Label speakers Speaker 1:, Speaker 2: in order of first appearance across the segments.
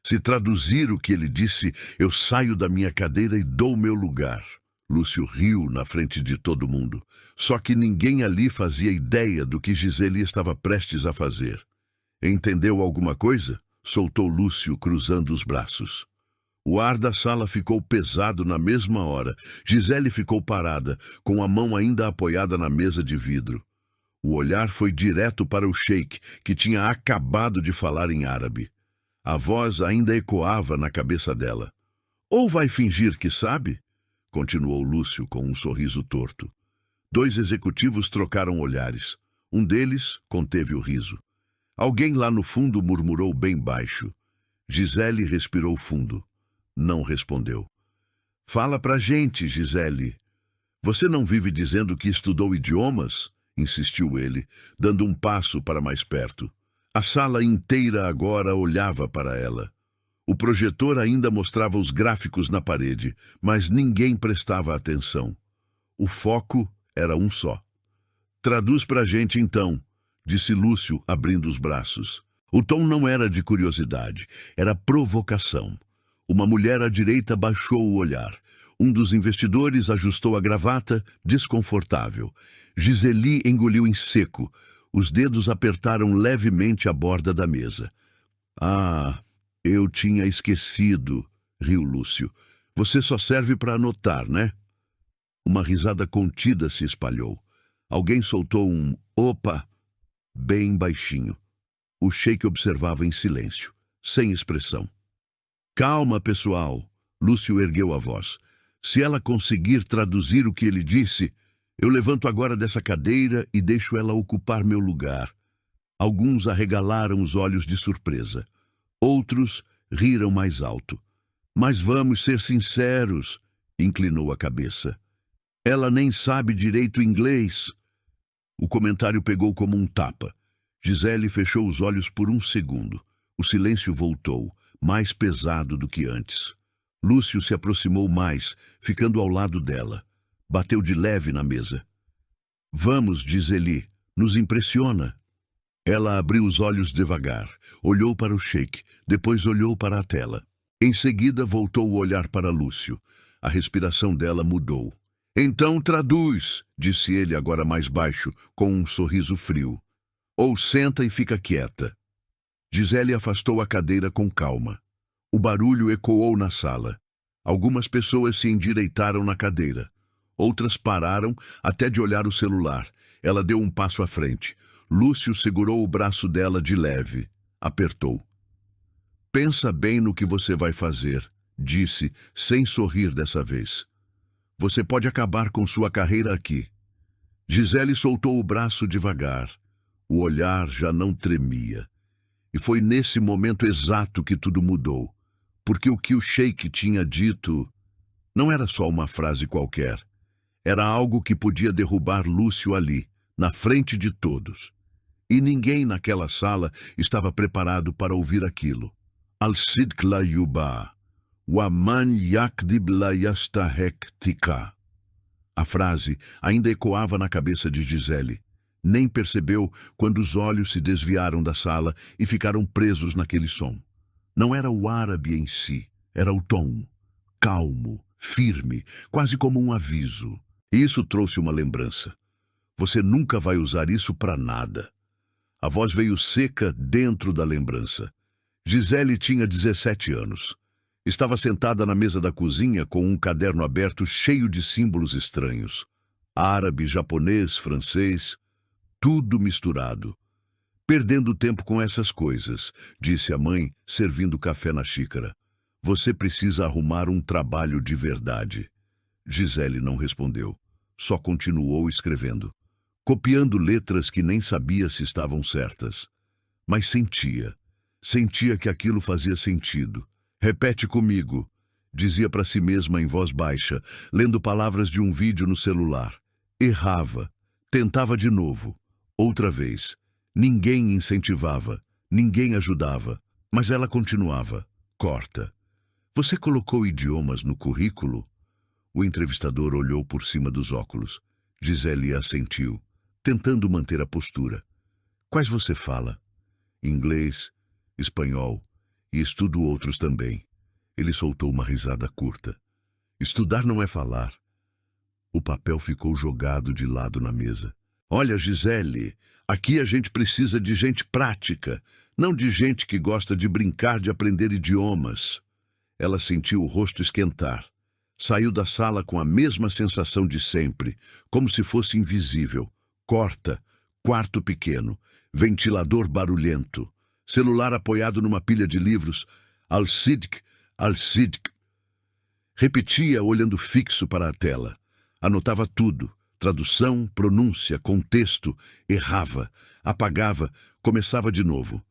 Speaker 1: Se traduzir o que ele disse, eu saio da minha cadeira e dou meu lugar. Lúcio riu na frente de todo mundo. Só que ninguém ali fazia ideia do que Gisele estava prestes a fazer. Entendeu alguma coisa? Soltou Lúcio, cruzando os braços. O ar da sala ficou pesado na mesma hora. Gisele ficou parada, com a mão ainda apoiada na mesa de vidro. O olhar foi direto para o sheik, que tinha acabado de falar em árabe. A voz ainda ecoava na cabeça dela. Ou vai fingir que sabe? Continuou Lúcio com um sorriso torto. 2 executivos trocaram olhares. Um deles conteve o riso. Alguém lá no fundo murmurou bem baixo. Gisele respirou fundo. Não respondeu. Fala pra gente, Gisele. Você não vive dizendo que estudou idiomas? Insistiu ele, dando um passo para mais perto. A sala inteira agora olhava para ela. O projetor ainda mostrava os gráficos na parede, mas ninguém prestava atenção. O foco era um só. Traduz pra gente então, disse Lúcio, abrindo os braços. O tom não era de curiosidade, era provocação. Uma mulher à direita baixou o olhar. Um dos investidores ajustou a gravata, desconfortável. Gisele engoliu em seco. Os dedos apertaram levemente a borda da mesa. Ah, eu tinha esquecido, riu Lúcio. Você só serve para anotar, né? Uma risada contida se espalhou. Alguém soltou um opa, bem baixinho. O sheik observava em silêncio, sem expressão. Calma, pessoal, Lúcio ergueu a voz. Se ela conseguir traduzir o que ele disse, eu levanto agora dessa cadeira e deixo ela ocupar meu lugar. Alguns arregalaram os olhos de surpresa. Outros riram mais alto. Mas vamos ser sinceros, inclinou a cabeça. Ela nem sabe direito inglês. O comentário pegou como um tapa. Gisele fechou os olhos por um segundo. O silêncio voltou, mais pesado do que antes. Lúcio se aproximou mais, ficando ao lado dela. Bateu de leve na mesa. Vamos, Gisele, nos impressiona. Ela abriu os olhos devagar, olhou para o sheik, depois olhou para a tela. Em seguida voltou o olhar para Lúcio. A respiração dela mudou. Então traduz, disse ele agora mais baixo, com um sorriso frio. Ou senta e fica quieta. Gisele afastou a cadeira com calma. O barulho ecoou na sala. Algumas pessoas se endireitaram na cadeira. Outras pararam até de olhar o celular. Ela deu um passo à frente. Lúcio segurou o braço dela de leve. Apertou. Pensa bem no que você vai fazer, disse, sem sorrir dessa vez. Você pode acabar com sua carreira aqui. Gisele soltou o braço devagar. O olhar já não tremia. E foi nesse momento exato que tudo mudou. Porque o que o sheik tinha dito não era só uma frase qualquer. Era algo que podia derrubar Lúcio ali, na frente de todos. E ninguém naquela sala estava preparado para ouvir aquilo. Al-Sidq la yuba, wa man yakdib la yastahek tika. A frase ainda ecoava na cabeça de Gisele. Nem percebeu quando os olhos se desviaram da sala e ficaram presos naquele som. Não era o árabe em si, era o tom. Calmo, firme, quase como um aviso. E isso trouxe uma lembrança. Você nunca vai usar isso para nada. A voz veio seca dentro da lembrança. Gisele tinha 17 anos. Estava sentada na mesa da cozinha com um caderno aberto cheio de símbolos estranhos. Árabe, japonês, francês, tudo misturado. Perdendo tempo com essas coisas, disse a mãe, servindo café na xícara. Você precisa arrumar um trabalho de verdade. Gisele não respondeu. Só continuou escrevendo, copiando letras que nem sabia se estavam certas. Mas sentia que aquilo fazia sentido. Repete comigo, dizia para si mesma em voz baixa, lendo palavras de um vídeo no celular. Errava, tentava de novo, outra vez. Ninguém incentivava, ninguém ajudava, mas ela continuava. Corta. Você colocou idiomas no currículo? O entrevistador olhou por cima dos óculos. Gisele assentiu, tentando manter a postura. Quais você fala? Inglês, espanhol E estudo outros também. Ele soltou uma risada curta. Estudar não é falar. O papel ficou jogado de lado na mesa. Olha, Gisele, aqui a gente precisa de gente prática, não de gente que gosta de brincar de aprender idiomas. Ela sentiu o rosto esquentar. Saiu da sala com a mesma sensação de sempre, como se fosse invisível. Corta, quarto pequeno, ventilador barulhento, celular apoiado numa pilha de livros. Al-Sidq, Al-Sidq. Repetia, olhando fixo para a tela. Anotava tudo. Tradução, pronúncia, contexto. Errava, apagava, começava de novo.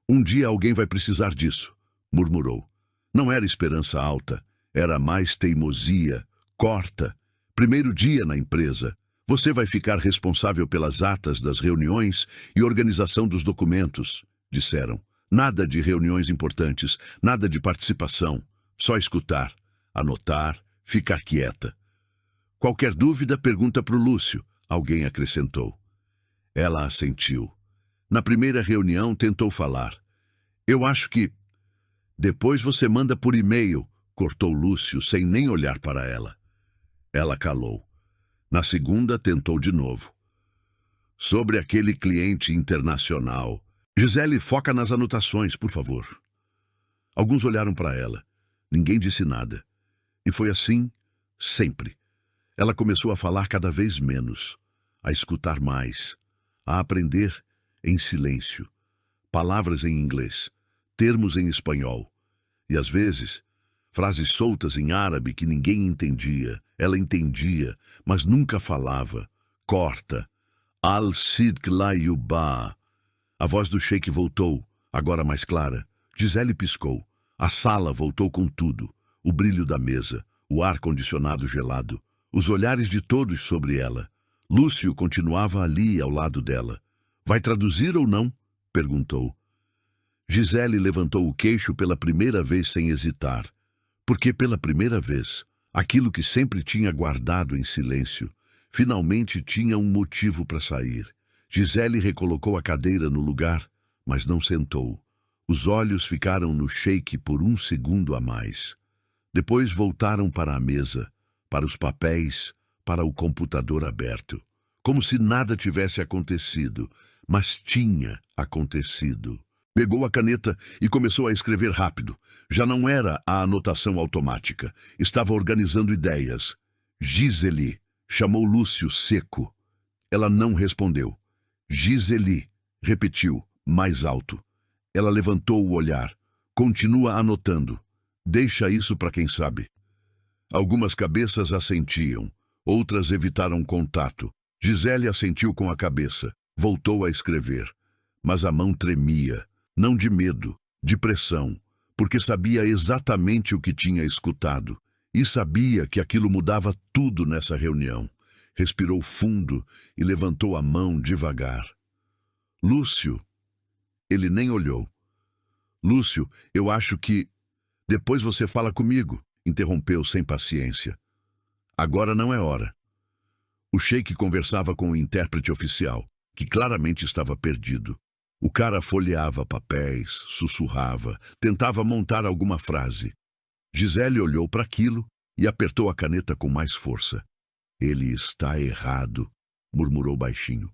Speaker 1: Um dia alguém vai precisar disso, murmurou. Não era esperança alta, era mais teimosia. Corta. Primeiro dia na empresa. Você vai ficar responsável pelas atas das reuniões e organização dos documentos, disseram. Nada de reuniões importantes, nada de participação. Só escutar, anotar, ficar quieta. Qualquer dúvida, pergunta para o Lúcio, alguém acrescentou. Ela assentiu. Na primeira reunião, tentou falar. Eu acho que... Depois você manda por e-mail, cortou Lúcio sem nem olhar para ela. Ela calou. Na segunda, tentou de novo. Sobre aquele cliente internacional. Gisele, foca nas anotações, por favor. Alguns olharam para ela. Ninguém disse nada. E foi assim, sempre. Ela começou a falar cada vez menos, a escutar mais, a aprender em silêncio. Palavras em inglês, termos em espanhol. E às vezes, frases soltas em árabe que ninguém entendia. Ela entendia, mas nunca falava. Corta. Al-Sidq la yuba. A voz do sheik voltou, agora mais clara. Gisele piscou. A sala voltou com tudo. O brilho da mesa, o ar-condicionado gelado, os olhares de todos sobre ela. Lúcio continuava ali ao lado dela. Vai traduzir ou não? Perguntou. Gisele levantou o queixo pela primeira vez sem hesitar. Porque pela primeira vez, aquilo que sempre tinha guardado em silêncio, finalmente tinha um motivo para sair. Gisele recolocou a cadeira no lugar, mas não sentou. Os olhos ficaram no sheik por um segundo a mais. Depois voltaram para a mesa, para os papéis, para o computador aberto. Como se nada tivesse acontecido, mas tinha acontecido. Pegou a caneta e começou a escrever rápido. Já não era a anotação automática. Estava organizando ideias. Gisele, chamou Lúcio seco. Ela não respondeu. Gisele, repetiu, mais alto. Ela levantou o olhar. Continua anotando. Deixa isso para quem sabe. Algumas cabeças assentiam. Outras evitaram contato. Gisele assentiu com a cabeça. Voltou a escrever. Mas a mão tremia. Não de medo, de pressão, porque sabia exatamente o que tinha escutado e sabia que aquilo mudava tudo nessa reunião. Respirou fundo e levantou a mão devagar. Lúcio, ele nem olhou. Lúcio, eu acho que... Depois você fala comigo, interrompeu sem paciência. Agora não é hora. O sheik conversava com o intérprete oficial, que claramente estava perdido. O cara folheava papéis, sussurrava, tentava montar alguma frase. Gisele olhou para aquilo e apertou a caneta com mais força. Ele está errado, murmurou baixinho.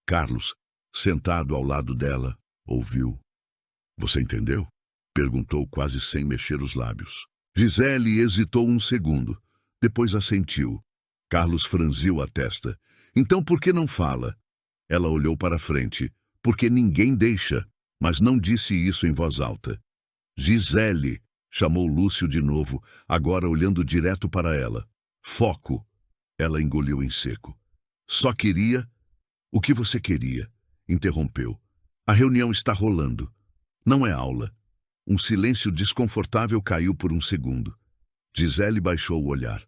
Speaker 1: Carlos, sentado ao lado dela, ouviu. Você entendeu? Perguntou quase sem mexer os lábios. Gisele hesitou um segundo, depois assentiu. Carlos franziu a testa. Então por que não fala? Ela olhou para frente. Porque ninguém deixa, mas não disse isso em voz alta. Gisele, chamou Lúcio de novo, agora olhando direto para ela. Foco. Ela engoliu em seco. Só queria... O que você queria? Interrompeu. A reunião está rolando. Não é aula. Um silêncio desconfortável caiu por um segundo. Gisele baixou o olhar.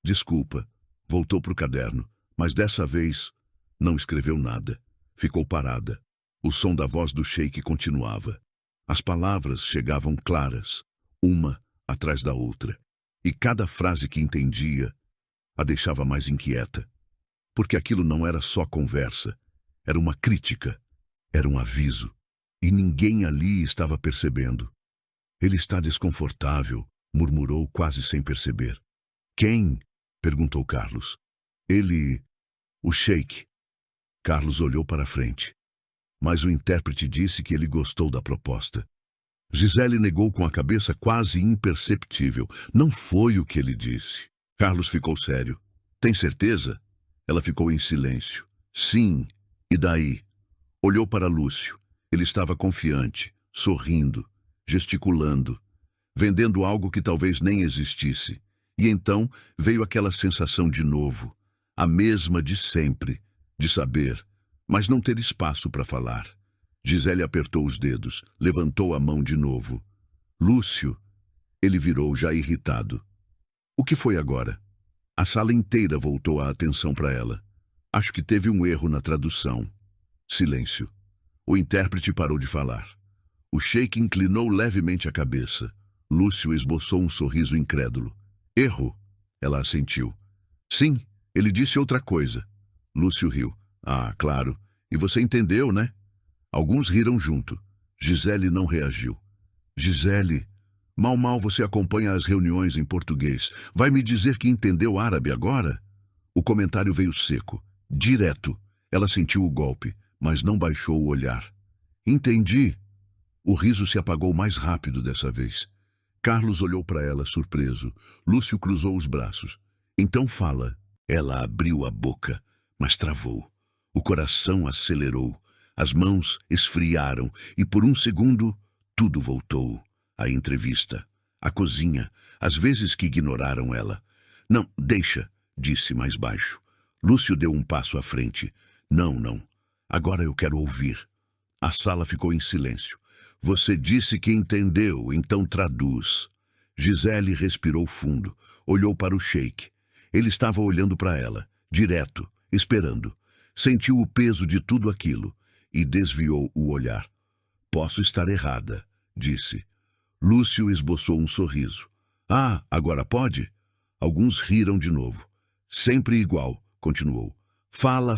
Speaker 1: Desculpa. Voltou para o caderno, mas dessa vez não escreveu nada. Ficou parada. O som da voz do sheik continuava. As palavras chegavam claras, uma atrás da outra, e cada frase que entendia a deixava mais inquieta, porque aquilo não era só conversa, era uma crítica, era um aviso, e ninguém ali estava percebendo. Ele está desconfortável, murmurou quase sem perceber. Quem? Perguntou Carlos. Ele... o Sheik. Carlos olhou para a frente. Mas o intérprete disse que ele gostou da proposta. Gisele negou com a cabeça quase imperceptível. Não foi o que ele disse. Carlos ficou sério. Tem certeza? Ela ficou em silêncio. Sim. E daí? Olhou para Lúcio. Ele estava confiante, sorrindo, gesticulando, vendendo algo que talvez nem existisse. E então veio aquela sensação de novo, a mesma de sempre, de saber, mas não ter espaço para falar. Gisele apertou os dedos, levantou a mão de novo. Lúcio, ele virou já irritado. O que foi agora? A sala inteira voltou a atenção para ela. Acho que teve um erro na tradução. Silêncio. O intérprete parou de falar. O Sheik inclinou levemente a cabeça. Lúcio esboçou um sorriso incrédulo. Erro? Ela assentiu. Sim, ele disse outra coisa. Lúcio riu. Ah, claro. E você entendeu, né? Alguns riram junto. Gisele não reagiu. Gisele, mal você acompanha as reuniões em português. Vai me dizer que entendeu árabe agora? O comentário veio seco, direto. Ela sentiu o golpe, mas não baixou o olhar. Entendi. O riso se apagou mais rápido dessa vez. Carlos olhou para ela, surpreso. Lúcio cruzou os braços. Então fala. Ela abriu a boca, mas travou. O coração acelerou. As mãos esfriaram e por um segundo tudo voltou. A entrevista, a cozinha, as vezes que ignoraram ela. Não, deixa, disse mais baixo. Lúcio deu um passo à frente. Não. Agora eu quero ouvir. A sala ficou em silêncio. Você disse que entendeu, então traduz. Gisele respirou fundo, olhou para o Sheik. Ele estava olhando para ela, direto, esperando. Sentiu o peso de tudo aquilo e desviou o olhar. Posso estar errada, disse. Lúcio esboçou um sorriso. Ah, agora pode? Alguns riram de novo. Sempre igual, continuou. Fala,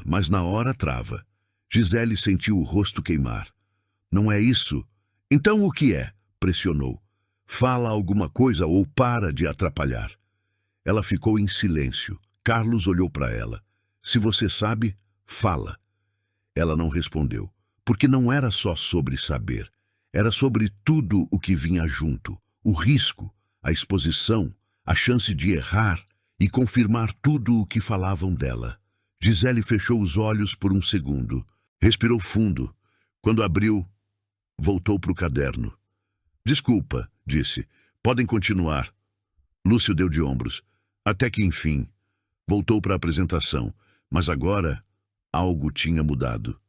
Speaker 1: mas na hora trava. Gisele sentiu o rosto queimar. Não é isso? Então o que é? Pressionou. Fala alguma coisa ou para de atrapalhar. Ela ficou em silêncio. Carlos olhou para ela. Se você sabe, fala. Ela não respondeu, porque não era só sobre saber. Era sobre tudo o que vinha junto. O risco, a exposição, a chance de errar e confirmar tudo o que falavam dela. Gisele fechou os olhos por um segundo. Respirou fundo. Quando abriu, voltou para o caderno. Desculpa, disse. Podem continuar. Lúcio deu de ombros. Até que enfim. Voltou para a apresentação. Mas agora, algo tinha mudado.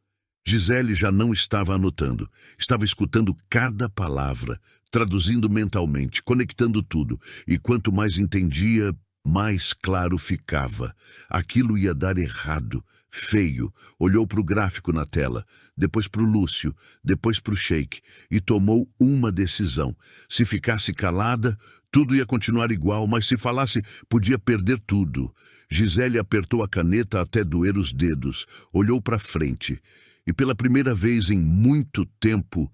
Speaker 1: Gisele já não estava anotando. Estava escutando cada palavra, traduzindo mentalmente, conectando tudo. E quanto mais entendia, mais claro ficava. Aquilo ia dar errado, feio. Olhou para o gráfico na tela, depois para o Lúcio, depois para o Sheik, e tomou uma decisão. Se ficasse calada, tudo ia continuar igual, mas se falasse, podia perder tudo. Gisele apertou a caneta até doer os dedos, olhou para frente, e pela primeira vez em muito tempo,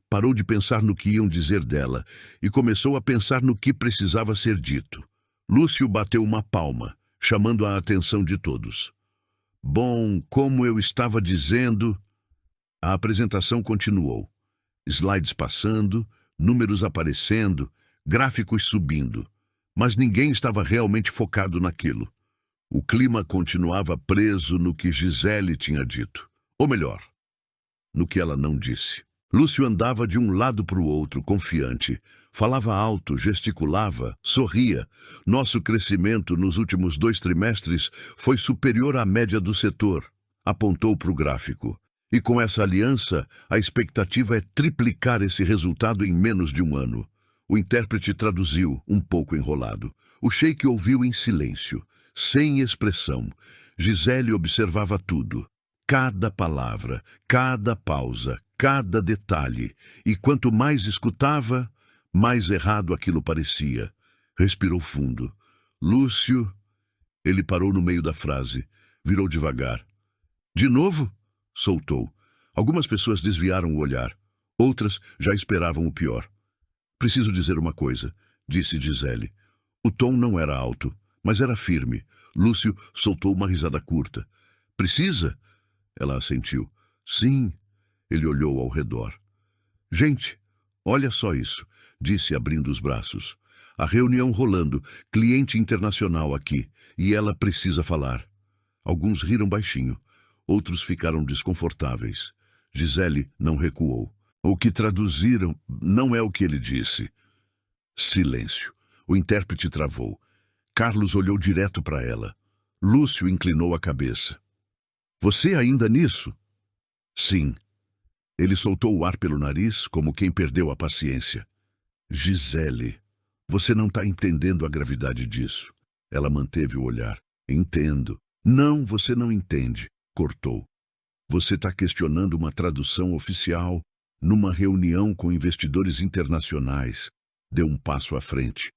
Speaker 1: parou de pensar no que iam dizer dela, e começou a pensar no que precisava ser dito. Lúcio bateu uma palma, chamando a atenção de todos. Bom, como eu estava dizendo... A apresentação continuou. Slides passando, números aparecendo, gráficos subindo. Mas ninguém estava realmente focado naquilo. O clima continuava preso no que Gisele tinha dito. Ou melhor, no que ela não disse. Lúcio andava de um lado para o outro, confiante. Falava alto, gesticulava, sorria. Nosso crescimento nos últimos 2 trimestres foi superior à média do setor. Apontou para o gráfico. E com essa aliança, a expectativa é triplicar esse resultado em menos de um ano. O intérprete traduziu, um pouco enrolado. O Sheik ouviu em silêncio, sem expressão. Gisele observava tudo. Cada palavra, cada pausa, cada detalhe. E quanto mais escutava, mais errado aquilo parecia. Respirou fundo. Lúcio... Ele parou no meio da frase. Virou devagar. De novo? Soltou. Algumas pessoas desviaram o olhar. Outras já esperavam o pior. Preciso dizer uma coisa, disse Gisele. O tom não era alto, mas era firme. Lúcio soltou uma risada curta. Precisa? Ela assentiu. Sim. Ele olhou ao redor. Gente, olha só isso, disse abrindo os braços. A reunião rolando, cliente internacional aqui, e ela precisa falar. Alguns riram baixinho, outros ficaram desconfortáveis. Gisele não recuou. O que traduziram não é o que ele disse. Silêncio. O intérprete travou. Carlos olhou direto para ela. Lúcio inclinou a cabeça. Você ainda nisso? Sim. Ele soltou o ar pelo nariz, como quem perdeu a paciência. Gisele, você não está entendendo a gravidade disso. Ela manteve o olhar. Entendo. Não, você não entende. Cortou. Você está questionando uma tradução oficial numa reunião com investidores internacionais. Deu um passo à frente.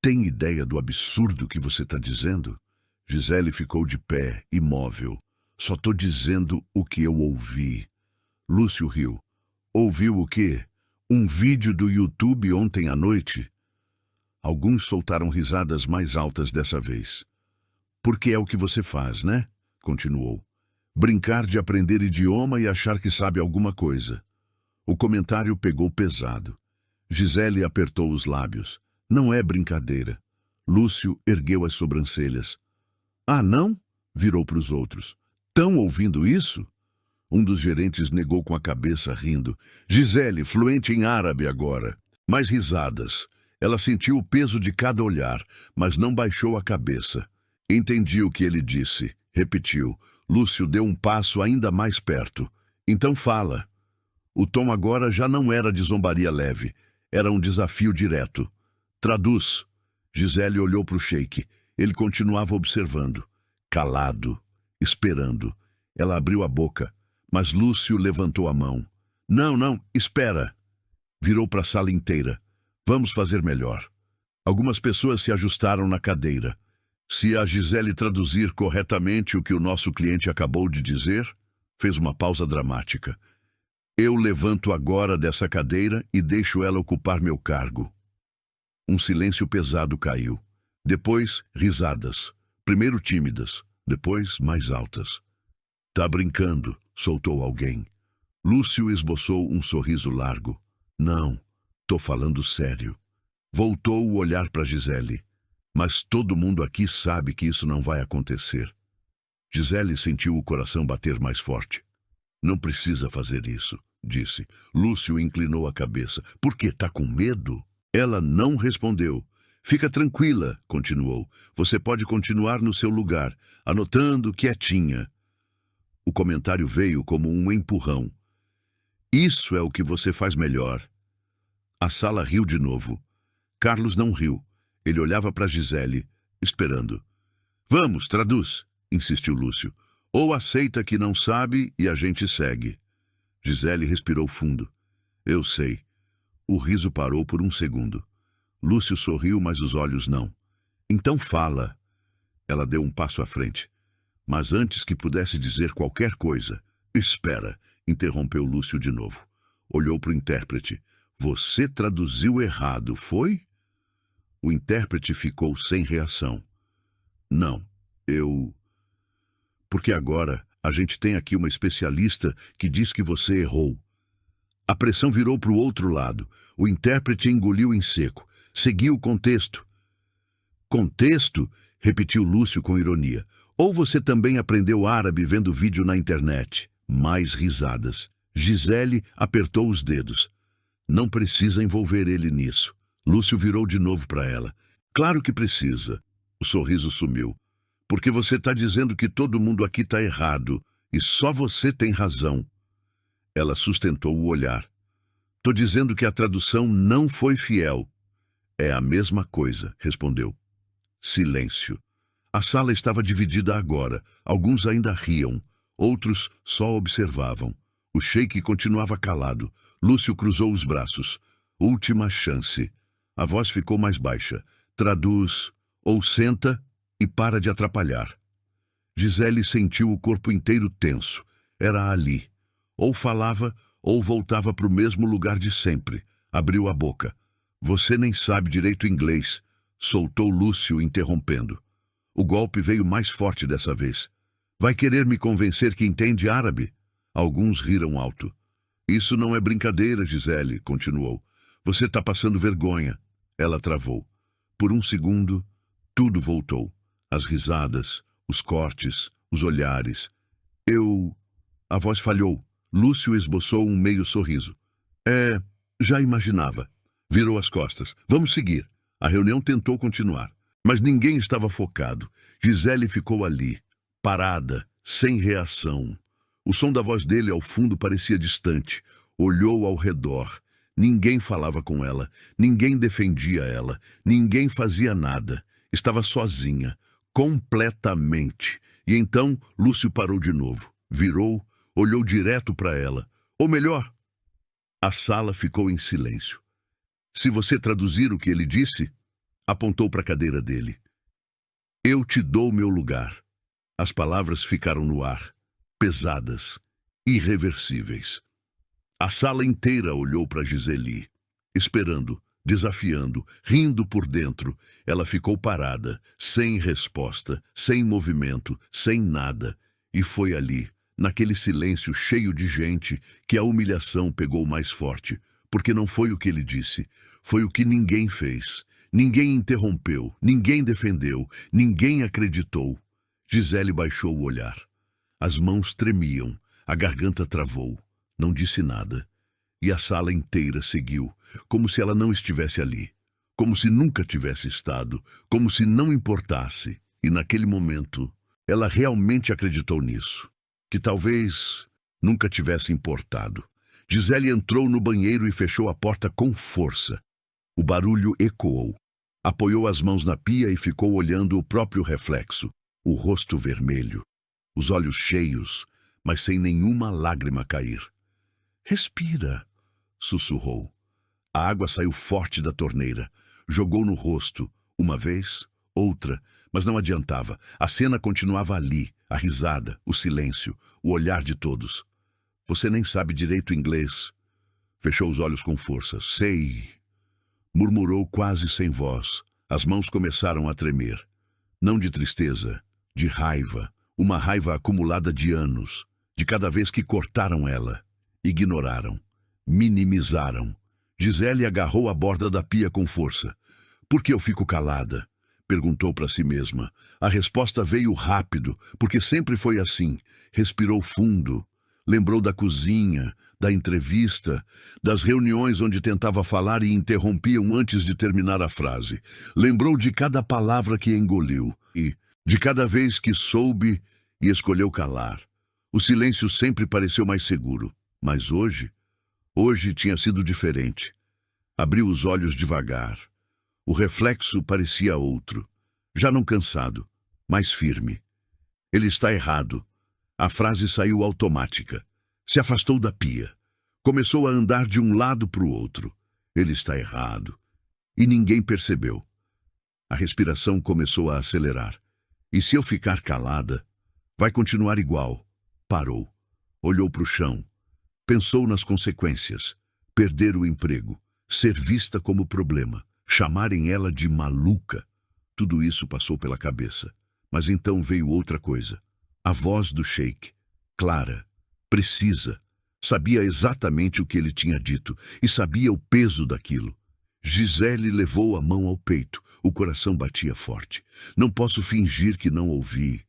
Speaker 1: Tem ideia do absurdo que você está dizendo? Gisele ficou de pé, imóvel. Só estou dizendo o que eu ouvi. Lúcio riu. Ouviu o quê? Um vídeo do YouTube ontem à noite? Alguns soltaram risadas mais altas dessa vez. Porque é o que você faz, né? Continuou. Brincar de aprender idioma e achar que sabe alguma coisa. O comentário pegou pesado. Gisele apertou os lábios. Não é brincadeira. Lúcio ergueu as sobrancelhas. Ah, não? Virou para os outros. Tão ouvindo isso? Um dos gerentes negou com a cabeça, rindo. Gisele, fluente em árabe agora. Mais risadas. Ela sentiu o peso de cada olhar, mas não baixou a cabeça. Entendi o que ele disse. Repetiu. Lúcio deu um passo ainda mais perto. Então fala. O tom agora já não era de zombaria leve. Era um desafio direto. Traduz. Gisele olhou para o sheik. Ele continuava observando. Calado. Esperando. Ela abriu a boca. Mas Lúcio levantou a mão. Não, espera. Virou para a sala inteira. Vamos fazer melhor. Algumas pessoas se ajustaram na cadeira. Se a Gisele traduzir corretamente o que o nosso cliente acabou de dizer, fez uma pausa dramática. Eu levanto agora dessa cadeira e deixo ela ocupar meu cargo. Um silêncio pesado caiu. Depois, risadas. Primeiro tímidas, depois mais altas. Tá brincando, soltou alguém. Lúcio esboçou um sorriso largo. Não, tô falando sério. Voltou o olhar para Gisele. Mas todo mundo aqui sabe que isso não vai acontecer. Gisele sentiu o coração bater mais forte. Não precisa fazer isso, disse. Lúcio inclinou a cabeça. Por quê? Tá com medo? Ela não respondeu. Fica tranquila, continuou. Você pode continuar no seu lugar, anotando quietinha. O comentário veio como um empurrão. Isso é o que você faz melhor. A sala riu de novo. Carlos não riu. Ele olhava para Gisele, esperando. Vamos, traduz, insistiu Lúcio. Ou aceita que não sabe e a gente segue. Gisele respirou fundo. Eu sei. O riso parou por um segundo. Lúcio sorriu, mas os olhos não. Então fala. Ela deu um passo à frente. Mas antes que pudesse dizer qualquer coisa... Espera, interrompeu Lúcio de novo. Olhou para o intérprete. Você traduziu errado, foi? O intérprete ficou sem reação. Não, eu... Porque agora a gente tem aqui uma especialista que diz que você errou. A pressão virou para o outro lado. O intérprete engoliu em seco. Seguiu o contexto. Contexto? Repetiu Lúcio com ironia. Ou você também aprendeu árabe vendo vídeo na internet? Mais risadas. Gisele apertou os dedos. Não precisa envolver ele nisso. Lúcio virou de novo para ela. Claro que precisa. O sorriso sumiu. Porque você está dizendo que todo mundo aqui está errado e só você tem razão. Ela sustentou o olhar. Tô dizendo que a tradução não foi fiel. É a mesma coisa, respondeu. Silêncio. A sala estava dividida agora. Alguns ainda riam. Outros só observavam. O sheik continuava calado. Lúcio cruzou os braços. Última chance. A voz ficou mais baixa. Traduz, ou senta e para de atrapalhar. Gisele sentiu o corpo inteiro tenso. Era ali. Ou falava, ou voltava para o mesmo lugar de sempre. Abriu a boca. Você nem sabe direito inglês, soltou Lúcio, interrompendo. O golpe veio mais forte dessa vez. Vai querer me convencer que entende árabe? Alguns riram alto. Isso não é brincadeira, Gisele, continuou. Você está passando vergonha. Ela travou. Por um segundo, tudo voltou. As risadas, os cortes, os olhares. A voz falhou. Lúcio esboçou um meio sorriso. Já imaginava. Virou as costas. Vamos seguir. A reunião tentou continuar, mas ninguém estava focado. Gisele ficou ali, parada, sem reação. O som da voz dele ao fundo parecia distante. Olhou ao redor. Ninguém falava com ela, ninguém defendia ela, ninguém fazia nada. Estava sozinha, completamente. E então Lúcio parou de novo, virou, olhou direto para ela. Ou melhor, a sala ficou em silêncio. Se você traduzir o que ele disse, apontou para a cadeira dele. Eu te dou meu lugar. As palavras ficaram no ar, pesadas, irreversíveis. A sala inteira olhou para Giseli, esperando, desafiando, rindo por dentro. Ela ficou parada, sem resposta, sem movimento, sem nada. E foi ali, naquele silêncio cheio de gente, que a humilhação pegou mais forte. Porque não foi o que ele disse, foi o que ninguém fez. Ninguém interrompeu, ninguém defendeu, ninguém acreditou. Gisele baixou o olhar. As mãos tremiam, a garganta travou. Não disse nada. E a sala inteira seguiu, como se ela não estivesse ali. Como se nunca tivesse estado, como se não importasse. E naquele momento, ela realmente acreditou nisso. Que talvez nunca tivesse importado. Gisele entrou no banheiro e fechou a porta com força. O barulho ecoou. Apoiou as mãos na pia e ficou olhando o próprio reflexo. O rosto vermelho. Os olhos cheios, mas sem nenhuma lágrima cair. Respira, sussurrou. A água saiu forte da torneira. Jogou no rosto, uma vez, outra, mas não adiantava. A cena continuava ali, a risada, o silêncio, o olhar de todos. Você nem sabe direito inglês. Fechou os olhos com força. Sei. Murmurou quase sem voz. As mãos começaram a tremer. Não de tristeza, de raiva. Uma raiva acumulada de anos. De cada vez que cortaram ela. Ignoraram. Minimizaram. Gisele agarrou a borda da pia com força. Por que eu fico calada? Perguntou para si mesma. A resposta veio rápido, porque sempre foi assim. Respirou fundo. Lembrou da cozinha, da entrevista, das reuniões onde tentava falar e interrompiam antes de terminar a frase. Lembrou de cada palavra que engoliu e de cada vez que soube e escolheu calar. O silêncio sempre pareceu mais seguro, mas hoje tinha sido diferente. Abriu os olhos devagar. O reflexo parecia outro, já não cansado, mas firme. Ele está errado. A frase saiu automática. Se afastou da pia. Começou a andar de um lado para o outro. Ele está errado. E ninguém percebeu. A respiração começou a acelerar. E se eu ficar calada, vai continuar igual. Parou. Olhou para o chão. Pensou nas consequências. Perder o emprego. Ser vista como problema. Chamarem ela de maluca. Tudo isso passou pela cabeça. Mas então veio outra coisa. A voz do sheik, clara, precisa, sabia exatamente o que ele tinha dito e sabia o peso daquilo. Gisele levou a mão ao peito, o coração batia forte. Não posso fingir que não ouvi.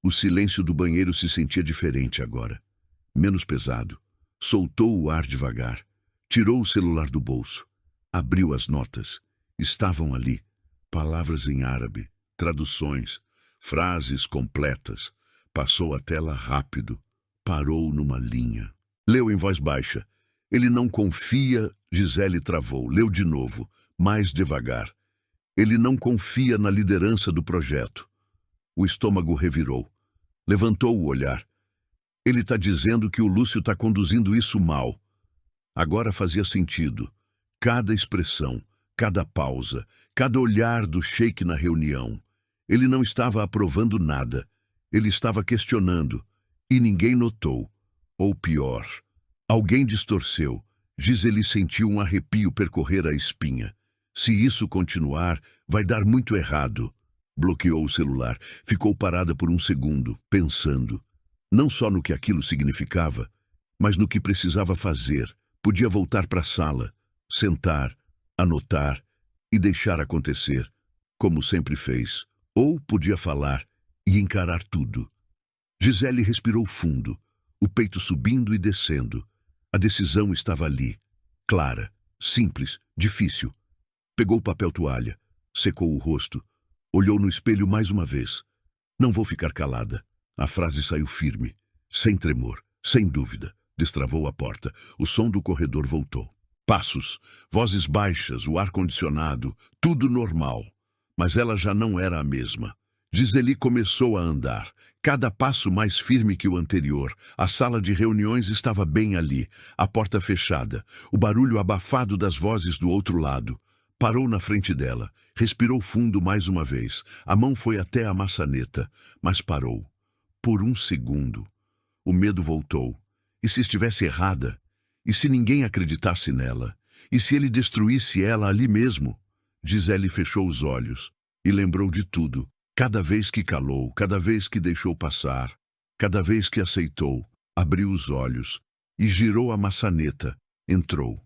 Speaker 1: O silêncio do banheiro se sentia diferente agora, menos pesado. Soltou o ar devagar, tirou o celular do bolso, abriu as notas. Estavam ali, palavras em árabe, traduções, frases completas. Passou a tela rápido. Parou numa linha. Leu em voz baixa. Ele não confia, Gisele travou. Leu de novo, mais devagar. Ele não confia na liderança do projeto. O estômago revirou. Levantou o olhar. Ele está dizendo que o Lúcio está conduzindo isso mal. Agora fazia sentido. Cada expressão, cada pausa, cada olhar do sheik na reunião. Ele não estava aprovando nada. Ele estava questionando, e ninguém notou. Ou pior, alguém distorceu. Giseli sentiu um arrepio percorrer a espinha. Se isso continuar, vai dar muito errado. Bloqueou o celular. Ficou parada por um segundo, pensando. Não só no que aquilo significava, mas no que precisava fazer. Podia voltar para a sala, sentar, anotar e deixar acontecer, como sempre fez. Ou podia falar e encarar tudo. Gisele respirou fundo, o peito subindo e descendo. A decisão estava ali, clara, simples, difícil. Pegou o papel toalha, secou o rosto, olhou no espelho mais uma vez. Não vou ficar calada. A frase saiu firme, sem tremor, sem dúvida. Destravou a porta. O som do corredor voltou. Passos, vozes baixas, o ar-condicionado, tudo normal. Mas ela já não era a mesma. Gisele começou a andar, cada passo mais firme que o anterior. A sala de reuniões estava bem ali, a porta fechada, o barulho abafado das vozes do outro lado. Parou na frente dela, respirou fundo mais uma vez. A mão foi até a maçaneta, mas parou. Por um segundo. O medo voltou. E se estivesse errada? E se ninguém acreditasse nela? E se ele destruísse ela ali mesmo? Gisele fechou os olhos e lembrou de tudo. Cada vez que calou, cada vez que deixou passar, cada vez que aceitou, abriu os olhos e girou a maçaneta. Entrou.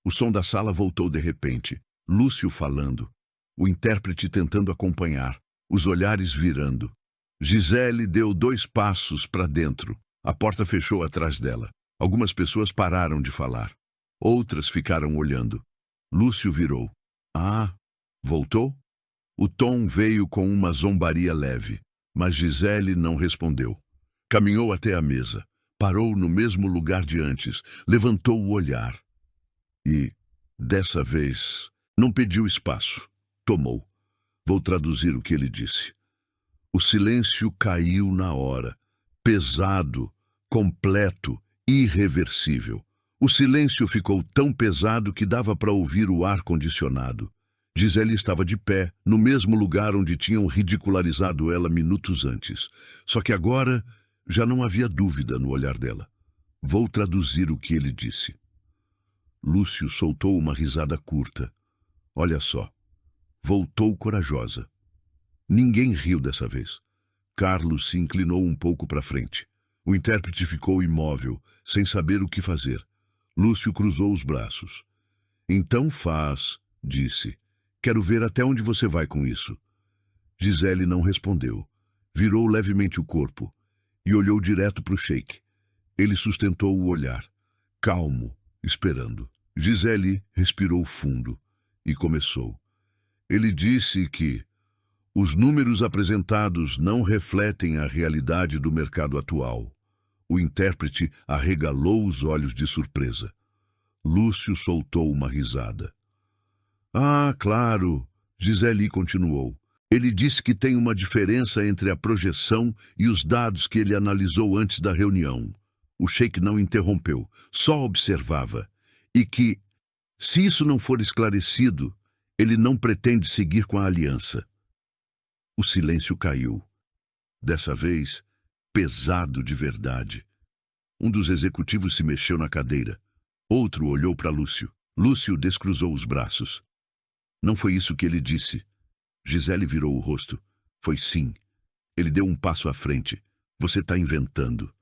Speaker 1: O som da sala voltou de repente. Lúcio falando. O intérprete tentando acompanhar. Os olhares virando. Gisele deu 2 passos para dentro. A porta fechou atrás dela. Algumas pessoas pararam de falar. Outras ficaram olhando. Lúcio virou. Ah, voltou? O tom veio com uma zombaria leve, mas Gisele não respondeu. Caminhou até a mesa, parou no mesmo lugar de antes, levantou o olhar. E, dessa vez, não pediu espaço. Tomou. Vou traduzir o que ele disse. O silêncio caiu na hora, pesado, completo, irreversível. O silêncio ficou tão pesado que dava para ouvir o ar-condicionado. Gisele estava de pé, no mesmo lugar onde tinham ridicularizado ela minutos antes. Só que agora já não havia dúvida no olhar dela. Vou traduzir o que ele disse. Lúcio soltou uma risada curta. Olha só. Voltou corajosa. Ninguém riu dessa vez. Carlos se inclinou um pouco para frente. O intérprete ficou imóvel, sem saber o que fazer. Lúcio cruzou os braços. Então faz, disse. Quero ver até onde você vai com isso. Gisele não respondeu. Virou levemente o corpo e olhou direto para o sheik. Ele sustentou o olhar, calmo, esperando. Gisele respirou fundo e começou. Ele disse que os números apresentados não refletem a realidade do mercado atual. O intérprete arregalou os olhos de surpresa. Lúcio soltou uma risada. Ah, claro, Gisele continuou. Ele disse que tem uma diferença entre a projeção e os dados que ele analisou antes da reunião. O sheik não interrompeu, só observava. E que, se isso não for esclarecido, ele não pretende seguir com a aliança. O silêncio caiu. Dessa vez, pesado de verdade. Um dos executivos se mexeu na cadeira. Outro olhou para Lúcio. Lúcio descruzou os braços. Não foi isso que ele disse. Gisele virou o rosto. Foi sim. Ele deu um passo à frente. Você está inventando.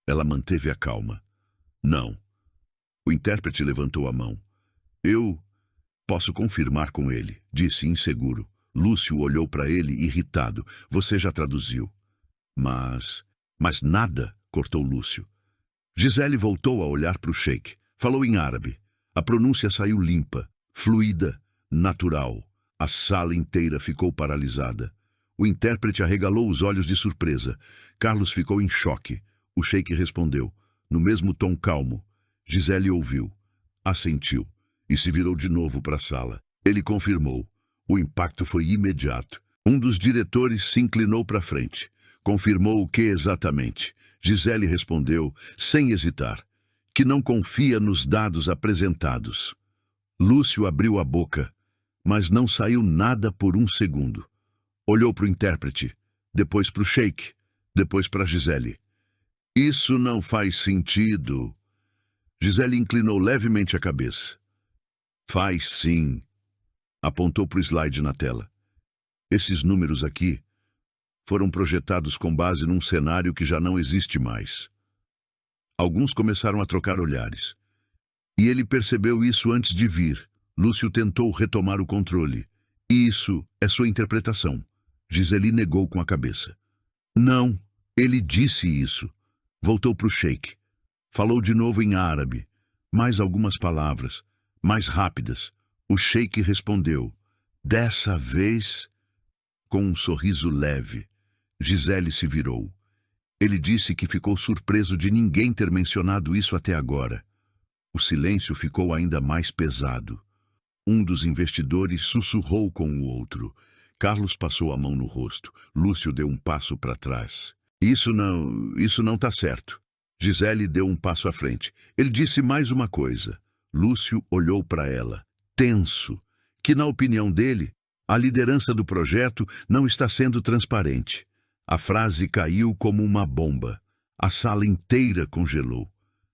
Speaker 1: Ela manteve a calma. Não. O intérprete levantou a mão. Eu posso confirmar com ele, disse inseguro. Lúcio olhou para ele irritado. Você já traduziu. Mas nada, cortou Lúcio. Gisele voltou a olhar para o sheik. Falou em árabe. A pronúncia saiu limpa, fluida, natural. A sala inteira ficou paralisada. O intérprete arregalou os olhos de surpresa. Carlos ficou em choque. O sheik respondeu, no mesmo tom calmo. Gisele ouviu, assentiu e se virou de novo para a sala. Ele confirmou. O impacto foi imediato. Um dos diretores se inclinou para frente. Confirmou o que exatamente? Gisele respondeu, sem hesitar, que não confia nos dados apresentados. Lúcio abriu a boca, mas não saiu nada por um segundo. Olhou para o intérprete, depois para o sheik, depois para Gisele. Isso não faz sentido. Gisele inclinou levemente a cabeça. Faz sim. Apontou para o slide na tela. Esses números aqui foram projetados com base num cenário que já não existe mais. Alguns começaram a trocar olhares. E ele percebeu isso antes de vir. Lúcio tentou retomar o controle. Isso é sua interpretação. Gisele negou com a cabeça. Não, ele disse isso. Voltou para o sheik. Falou de novo em árabe. Mais algumas palavras, mais rápidas. O sheik respondeu. Dessa vez, com um sorriso leve. Gisele se virou. Ele disse que ficou surpreso de ninguém ter mencionado isso até agora. O silêncio ficou ainda mais pesado. Um dos investidores sussurrou com o outro. Carlos passou a mão no rosto. Lúcio deu um passo para trás. Isso não está certo. Gisele deu um passo à frente. Ele disse mais uma coisa. Lúcio olhou para ela, tenso, que na opinião dele, a liderança do projeto não está sendo transparente. A frase caiu como uma bomba. A sala inteira congelou.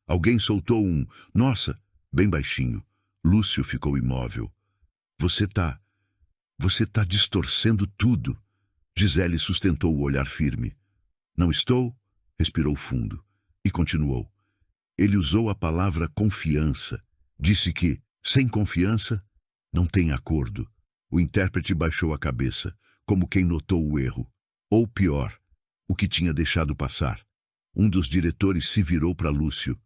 Speaker 1: Alguém soltou um "nossa", bem baixinho. Lúcio ficou imóvel. Você tá distorcendo tudo. Gisele sustentou o olhar firme. Não estou? Respirou fundo. E continuou. Ele usou a palavra confiança. Disse que, sem confiança, não tem acordo. O intérprete baixou a cabeça, como quem notou o erro. Ou pior, o que tinha deixado passar. Um dos diretores se virou para Lúcio.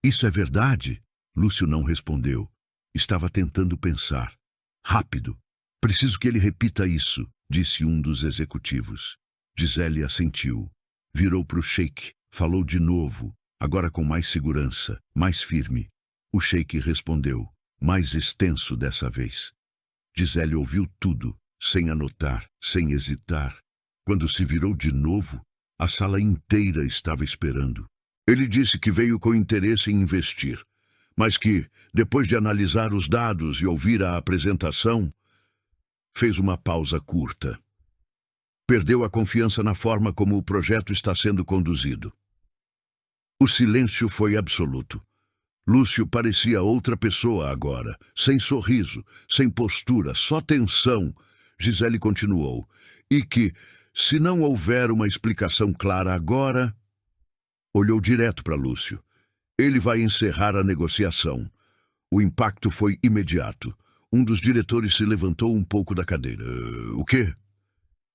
Speaker 1: Isso é verdade? Lúcio não respondeu. Estava tentando pensar. Rápido. Preciso que ele repita isso, disse um dos executivos. Gisele assentiu. Virou para o sheik. Falou de novo, agora com mais segurança, mais firme. O sheik respondeu, mais extenso dessa vez. Gisele ouviu tudo, sem anotar, sem hesitar. Quando se virou de novo, a sala inteira estava esperando. Ele disse que veio com interesse em investir, mas que, depois de analisar os dados e ouvir a apresentação, fez uma pausa curta. Perdeu a confiança na forma como o projeto está sendo conduzido. O silêncio foi absoluto. Lúcio parecia outra pessoa agora, sem sorriso, sem postura, só tensão. Gisele continuou. E que, se não houver uma explicação clara agora... Olhou direto para Lúcio. Ele vai encerrar a negociação. O impacto foi imediato. Um dos diretores se levantou um pouco da cadeira. O quê?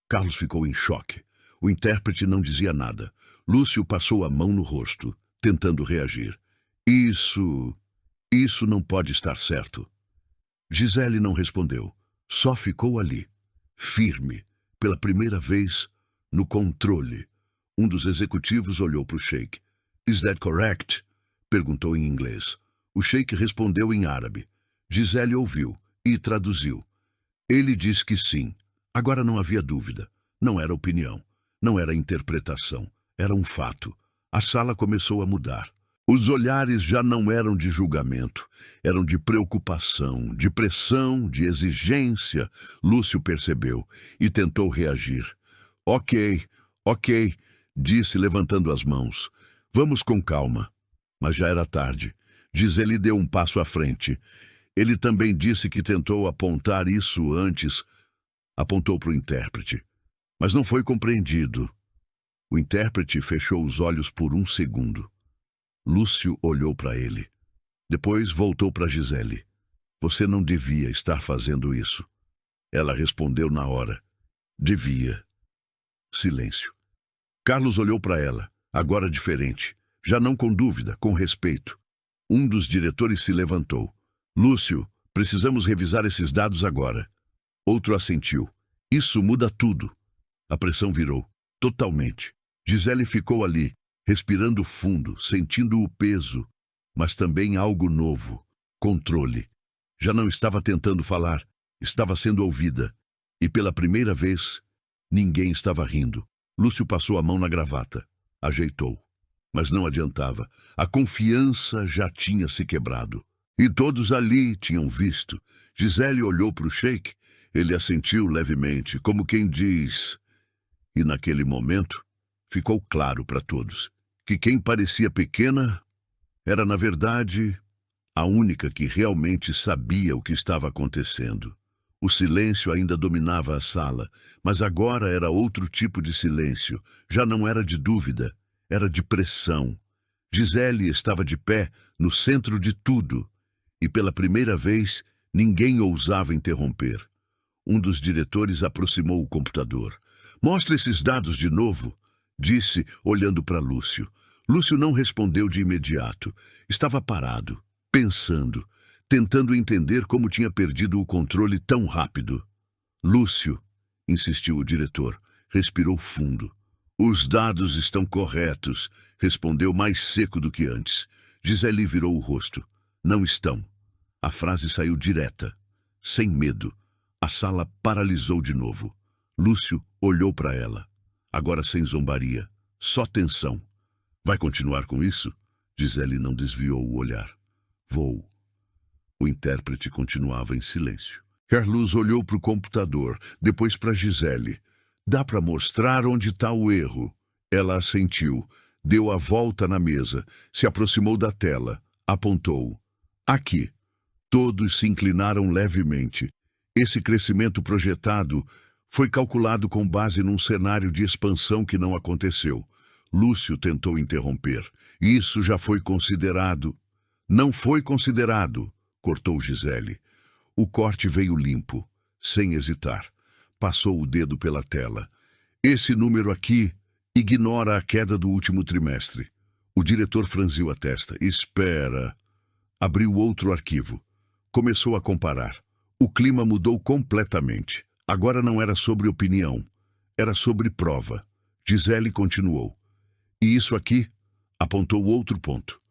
Speaker 1: Carlos ficou em choque. O intérprete não dizia nada. Lúcio passou a mão no rosto, tentando reagir. Isso não pode estar certo. Gisele não respondeu. Só ficou ali, firme, pela primeira vez, no controle. Um dos executivos olhou para o sheik. Is that correct? Perguntou em inglês. O sheik respondeu em árabe. Gisele ouviu e traduziu. Ele disse que sim. Agora não havia dúvida. Não era opinião. Não era interpretação. Era um fato. A sala começou a mudar. Os olhares já não eram de julgamento. Eram de preocupação, de pressão, de exigência. Lúcio percebeu e tentou reagir. Ok, disse levantando as mãos. Vamos com calma. Mas já era tarde. Gisele deu um passo à frente. Ele também disse que tentou apontar isso antes. Apontou para o intérprete. Mas não foi compreendido. O intérprete fechou os olhos por um segundo. Lúcio olhou para ele. Depois voltou para Gisele. Você não devia estar fazendo isso. Ela respondeu na hora. Devia. Silêncio. Carlos olhou para ela, agora diferente, já não com dúvida, com respeito. Um dos diretores se levantou. Lúcio, precisamos revisar esses dados agora. Outro assentiu. Isso muda tudo. A pressão virou, totalmente. Gisele ficou ali, respirando fundo, sentindo o peso, mas também algo novo, controle. Já não estava tentando falar, estava sendo ouvida. E pela primeira vez, ninguém estava rindo. Lúcio passou a mão na gravata. Ajeitou. Mas não adiantava. A confiança já tinha se quebrado. E todos ali tinham visto. Gisele olhou para o sheik. Ele assentiu levemente, como quem diz... E naquele momento, ficou claro para todos que quem parecia pequena era, na verdade, a única que realmente sabia o que estava acontecendo. O silêncio ainda dominava a sala, mas agora era outro tipo de silêncio. Já não era de dúvida, era de pressão. Gisele estava de pé, no centro de tudo, e pela primeira vez ninguém ousava interromper. Um dos diretores aproximou o computador. "Mostre esses dados de novo", disse, olhando para Lúcio. Lúcio não respondeu de imediato. Estava parado, pensando, tentando entender como tinha perdido o controle tão rápido. "Lúcio", insistiu o diretor, respirou fundo. "Os dados estão corretos", respondeu mais seco do que antes. Gisele virou o rosto. "Não estão." A frase saiu direta, sem medo. A sala paralisou de novo. Lúcio olhou para ela, agora sem zombaria, só tensão. "Vai continuar com isso?" Gisele não desviou o olhar. "Vou." O intérprete continuava em silêncio. Carlos olhou para o computador, depois para Gisele. "Dá para mostrar onde está o erro?" Ela assentiu, deu a volta na mesa, se aproximou da tela, apontou. "Aqui." Todos se inclinaram levemente. Esse crescimento projetado foi calculado com base num cenário de expansão que não aconteceu. Lúcio tentou interromper. "Isso já foi considerado." "Não foi considerado", cortou Gisele. O corte veio limpo, sem hesitar. Passou o dedo pela tela. "Esse número aqui ignora a queda do último trimestre." O diretor franziu a testa. "Espera." Abriu outro arquivo. Começou a comparar. O clima mudou completamente. Agora não era sobre opinião, era sobre prova. Gisele continuou. "E isso aqui?" Apontou outro ponto.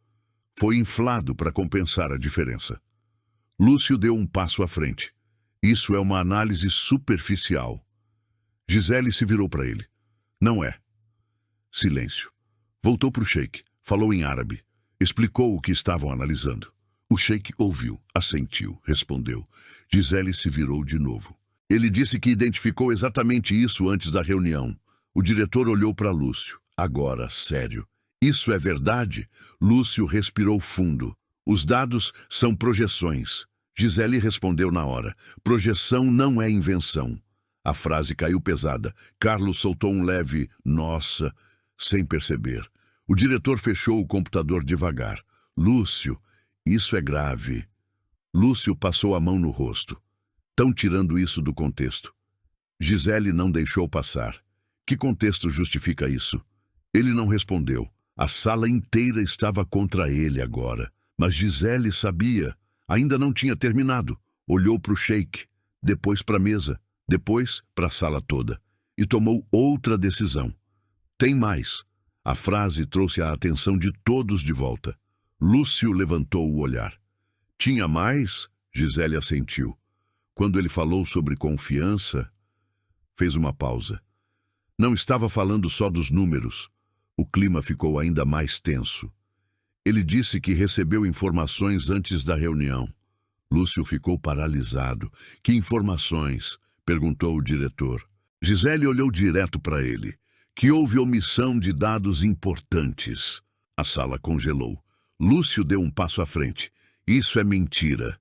Speaker 1: "Foi inflado para compensar a diferença." Lúcio deu um passo à frente. "Isso é uma análise superficial." Gisele se virou para ele. "Não é." Silêncio. Voltou para o sheik. Falou em árabe. Explicou o que estavam analisando. O sheik ouviu, assentiu, respondeu. Gisele se virou de novo. "Ele disse que identificou exatamente isso antes da reunião." O diretor olhou para Lúcio. Agora, sério. "Isso é verdade?" Lúcio respirou fundo. "Os dados são projeções." Gisele respondeu na hora. "Projeção não é invenção." A frase caiu pesada. Carlos soltou um leve "nossa", sem perceber. O diretor fechou o computador devagar. "Lúcio, isso é grave." Lúcio passou a mão no rosto. "Estão tirando isso do contexto." Gisele não deixou passar. "Que contexto justifica isso?" Ele não respondeu. A sala inteira estava contra ele agora. Mas Gisele sabia. Ainda não tinha terminado. Olhou para o sheik, depois para a mesa, depois para a sala toda. E tomou outra decisão. "Tem mais." A frase trouxe a atenção de todos de volta. Lúcio levantou o olhar. "Tinha mais?" Gisele assentiu. Quando ele falou sobre confiança, fez uma pausa. Não estava falando só dos números. O clima ficou ainda mais tenso. Ele disse que recebeu informações antes da reunião. Lúcio ficou paralisado. "Que informações?" perguntou o diretor. Gisele olhou direto para ele. "Que houve omissão de dados importantes." A sala congelou. Lúcio deu um passo à frente. "Isso é mentira."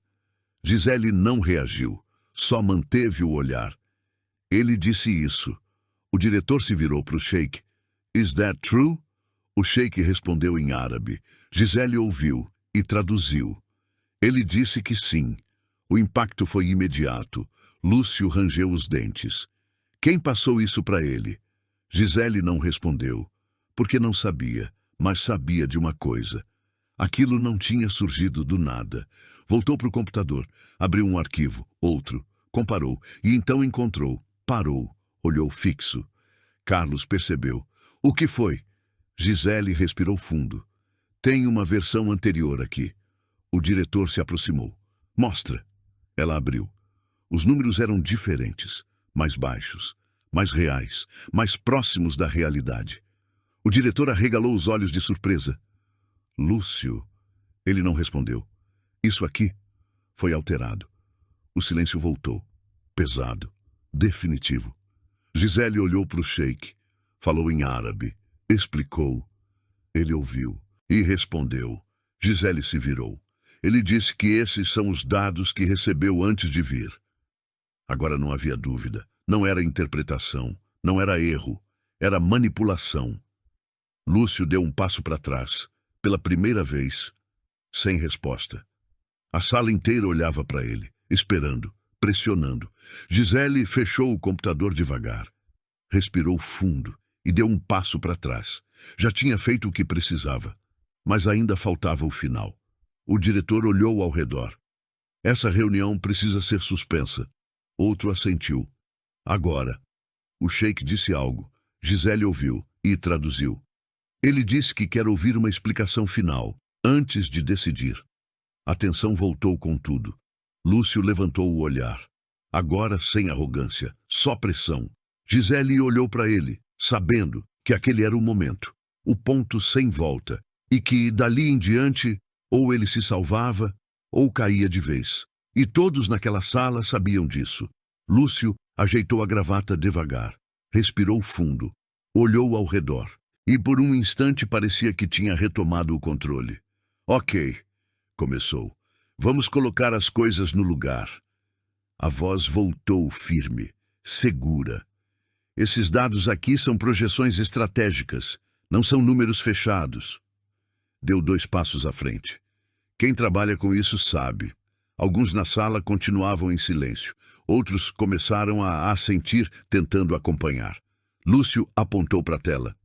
Speaker 1: Gisele não reagiu, só manteve o olhar. "Ele disse isso." O diretor se virou para o sheik. "Is that true?" O sheik respondeu em árabe. Gisele ouviu e traduziu. Ele disse que sim. O impacto foi imediato. Lúcio rangeu os dentes. "Quem passou isso para ele?" Gisele não respondeu, porque não sabia, mas sabia de uma coisa. Aquilo não tinha surgido do nada. Voltou para o computador, abriu um arquivo, outro, comparou, e então encontrou. Parou, olhou fixo. Carlos percebeu. "O que foi?" Gisele respirou fundo. "Tem uma versão anterior aqui." O diretor se aproximou. "Mostra." Ela abriu. Os números eram diferentes, mais baixos, mais reais, mais próximos da realidade. O diretor arregalou os olhos de surpresa. "Lúcio." Ele não respondeu. "Isso aqui foi alterado." O silêncio voltou, pesado, definitivo. Gisele olhou para o sheik, falou em árabe, explicou. Ele ouviu e respondeu. Gisele se virou. Ele disse que esses são os dados que recebeu antes de vir. Agora não havia dúvida. Não era interpretação, não era erro, era manipulação. Lúcio deu um passo para trás, pela primeira vez, sem resposta. A sala inteira olhava para ele, esperando, pressionando. Gisele fechou o computador devagar, respirou fundo e deu um passo para trás. Já tinha feito o que precisava, mas ainda faltava o final. O diretor olhou ao redor. Essa reunião precisa ser suspensa. Outro assentiu. Agora. O sheik disse algo. Gisele ouviu e traduziu. Ele disse que quer ouvir uma explicação final, antes de decidir. A tensão voltou com tudo. Lúcio levantou o olhar. Agora sem arrogância, só pressão. Gisele olhou para ele, sabendo que aquele era o momento, o ponto sem volta, e que, dali em diante, ou ele se salvava, ou caía de vez. E todos naquela sala sabiam disso. Lúcio ajeitou a gravata devagar, respirou fundo, olhou ao redor, e por um instante parecia que tinha retomado o controle. Ok, começou. Vamos colocar as coisas no lugar. A voz voltou firme, segura. Esses dados aqui são projeções estratégicas, não são números fechados. Deu 2 passos à frente. Quem trabalha com isso sabe. Alguns na sala continuavam em silêncio. Outros começaram a assentir, tentando acompanhar. Lúcio apontou para a tela.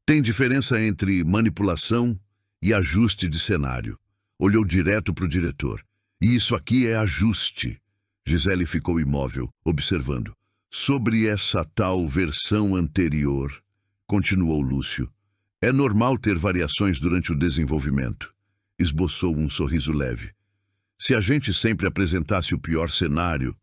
Speaker 1: Tem diferença entre manipulação e ajuste de cenário. Olhou direto para o diretor. E isso aqui é ajuste. Gisele ficou imóvel, observando. Sobre essa tal versão anterior, continuou Lúcio, é normal ter variações durante o desenvolvimento. Esboçou um sorriso leve. Se a gente sempre apresentasse o pior cenário,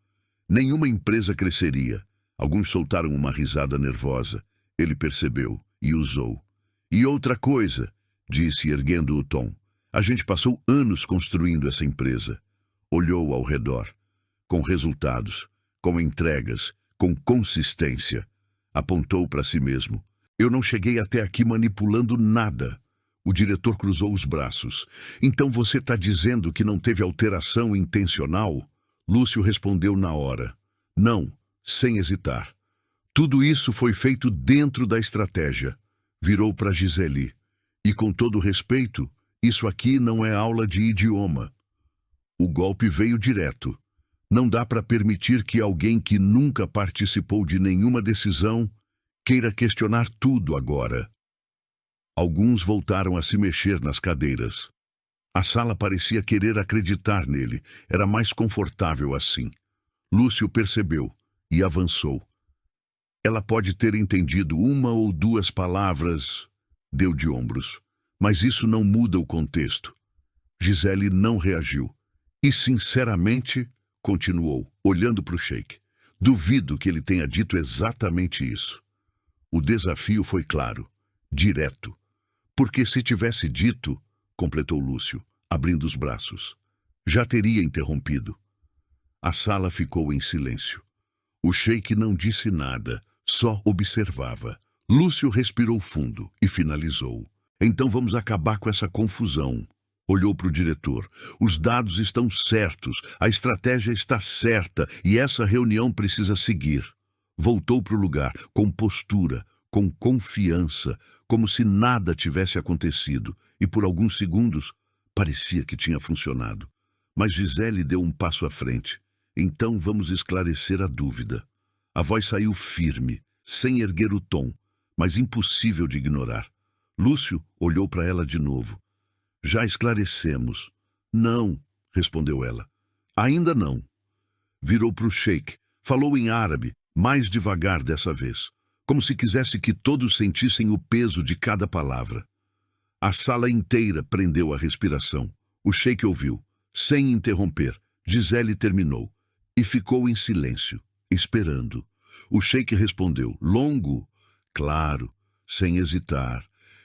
Speaker 1: nenhuma empresa cresceria. Alguns soltaram uma risada nervosa. Ele percebeu e usou. E outra coisa, disse erguendo o tom. A gente passou anos construindo essa empresa. Olhou ao redor. Com resultados, com entregas, com consistência. Apontou para si mesmo. Eu não cheguei até aqui manipulando nada. O diretor cruzou os braços. Então você está dizendo que não teve alteração intencional? Lúcio respondeu na hora. Não, sem hesitar. Tudo isso foi feito dentro da estratégia. Virou para Gisele. E com todo respeito, isso aqui não é aula de idioma. O golpe veio direto. Não dá para permitir que alguém que nunca participou de nenhuma decisão queira questionar tudo agora. Alguns voltaram a se mexer nas cadeiras. A sala parecia querer acreditar nele. Era mais confortável assim. Lúcio percebeu e avançou. Ela pode ter entendido 1 ou 2 palavras, deu de ombros. Mas isso não muda o contexto. Gisele não reagiu. E, sinceramente, continuou, olhando para o sheik. Duvido que ele tenha dito exatamente isso. O desafio foi claro, direto. Porque se tivesse dito, completou Lúcio, abrindo os braços, já teria interrompido. A sala ficou em silêncio. O sheik não disse nada, só observava. Lúcio respirou fundo e finalizou. Então vamos acabar com essa confusão. Olhou para o diretor. Os dados estão certos, a estratégia está certa e essa reunião precisa seguir. Voltou para o lugar, com postura, com confiança, como se nada tivesse acontecido, e por alguns segundos parecia que tinha funcionado. Mas Gisele deu um passo à frente. Então vamos esclarecer a dúvida. A voz saiu firme, sem erguer o tom, mas impossível de ignorar. Lúcio olhou para ela de novo. Já esclarecemos. Não, respondeu ela. Ainda não. Virou para o sheik. Falou em árabe, mais devagar dessa vez, como se quisesse que todos sentissem o peso de cada palavra. A sala inteira prendeu a respiração. O sheik ouviu, sem interromper. Gisele terminou e ficou em silêncio, esperando. O sheik respondeu, longo, claro, sem hesitar.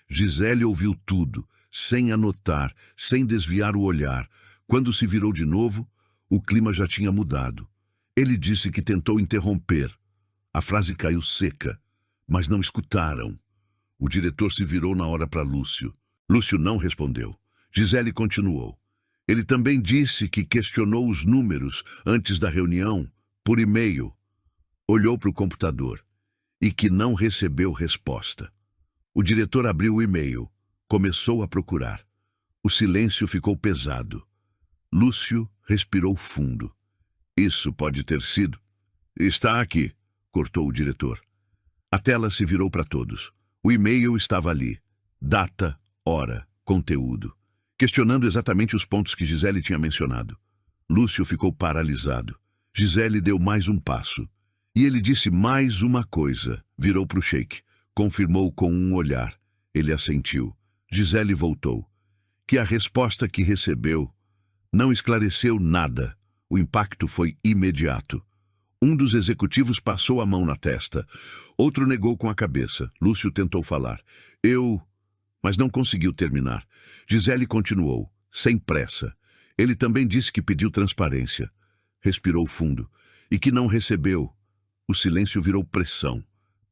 Speaker 1: Gisele ouviu tudo, sem anotar, sem desviar o olhar. Quando se virou de novo, o clima já tinha mudado. Ele disse que tentou interromper. A frase caiu seca, mas não escutaram. O diretor se virou na hora para Lúcio. Lúcio não respondeu. Gisele continuou. Ele também disse que questionou os números antes da reunião, por e-mail. Olhou para o computador e que não recebeu resposta. O diretor abriu o e-mail, começou a procurar. O silêncio ficou pesado. Lúcio respirou fundo. Isso pode ter sido. Está aqui, cortou o diretor. A tela se virou para todos. O e-mail estava ali. Data, hora, conteúdo. Questionando exatamente os pontos que Gisele tinha mencionado. Lúcio ficou paralisado. Gisele deu mais um passo. E ele disse mais uma coisa. Virou para o Sheik. Confirmou com um olhar. Ele assentiu. Gisele voltou. Que a resposta que recebeu não esclareceu nada. O impacto foi imediato. Um dos executivos passou a mão na testa. Outro negou com a cabeça. Lúcio tentou falar. Mas não conseguiu terminar. Gisele continuou, sem pressa. Ele também disse que pediu transparência. Respirou fundo. E que não recebeu. O silêncio virou pressão.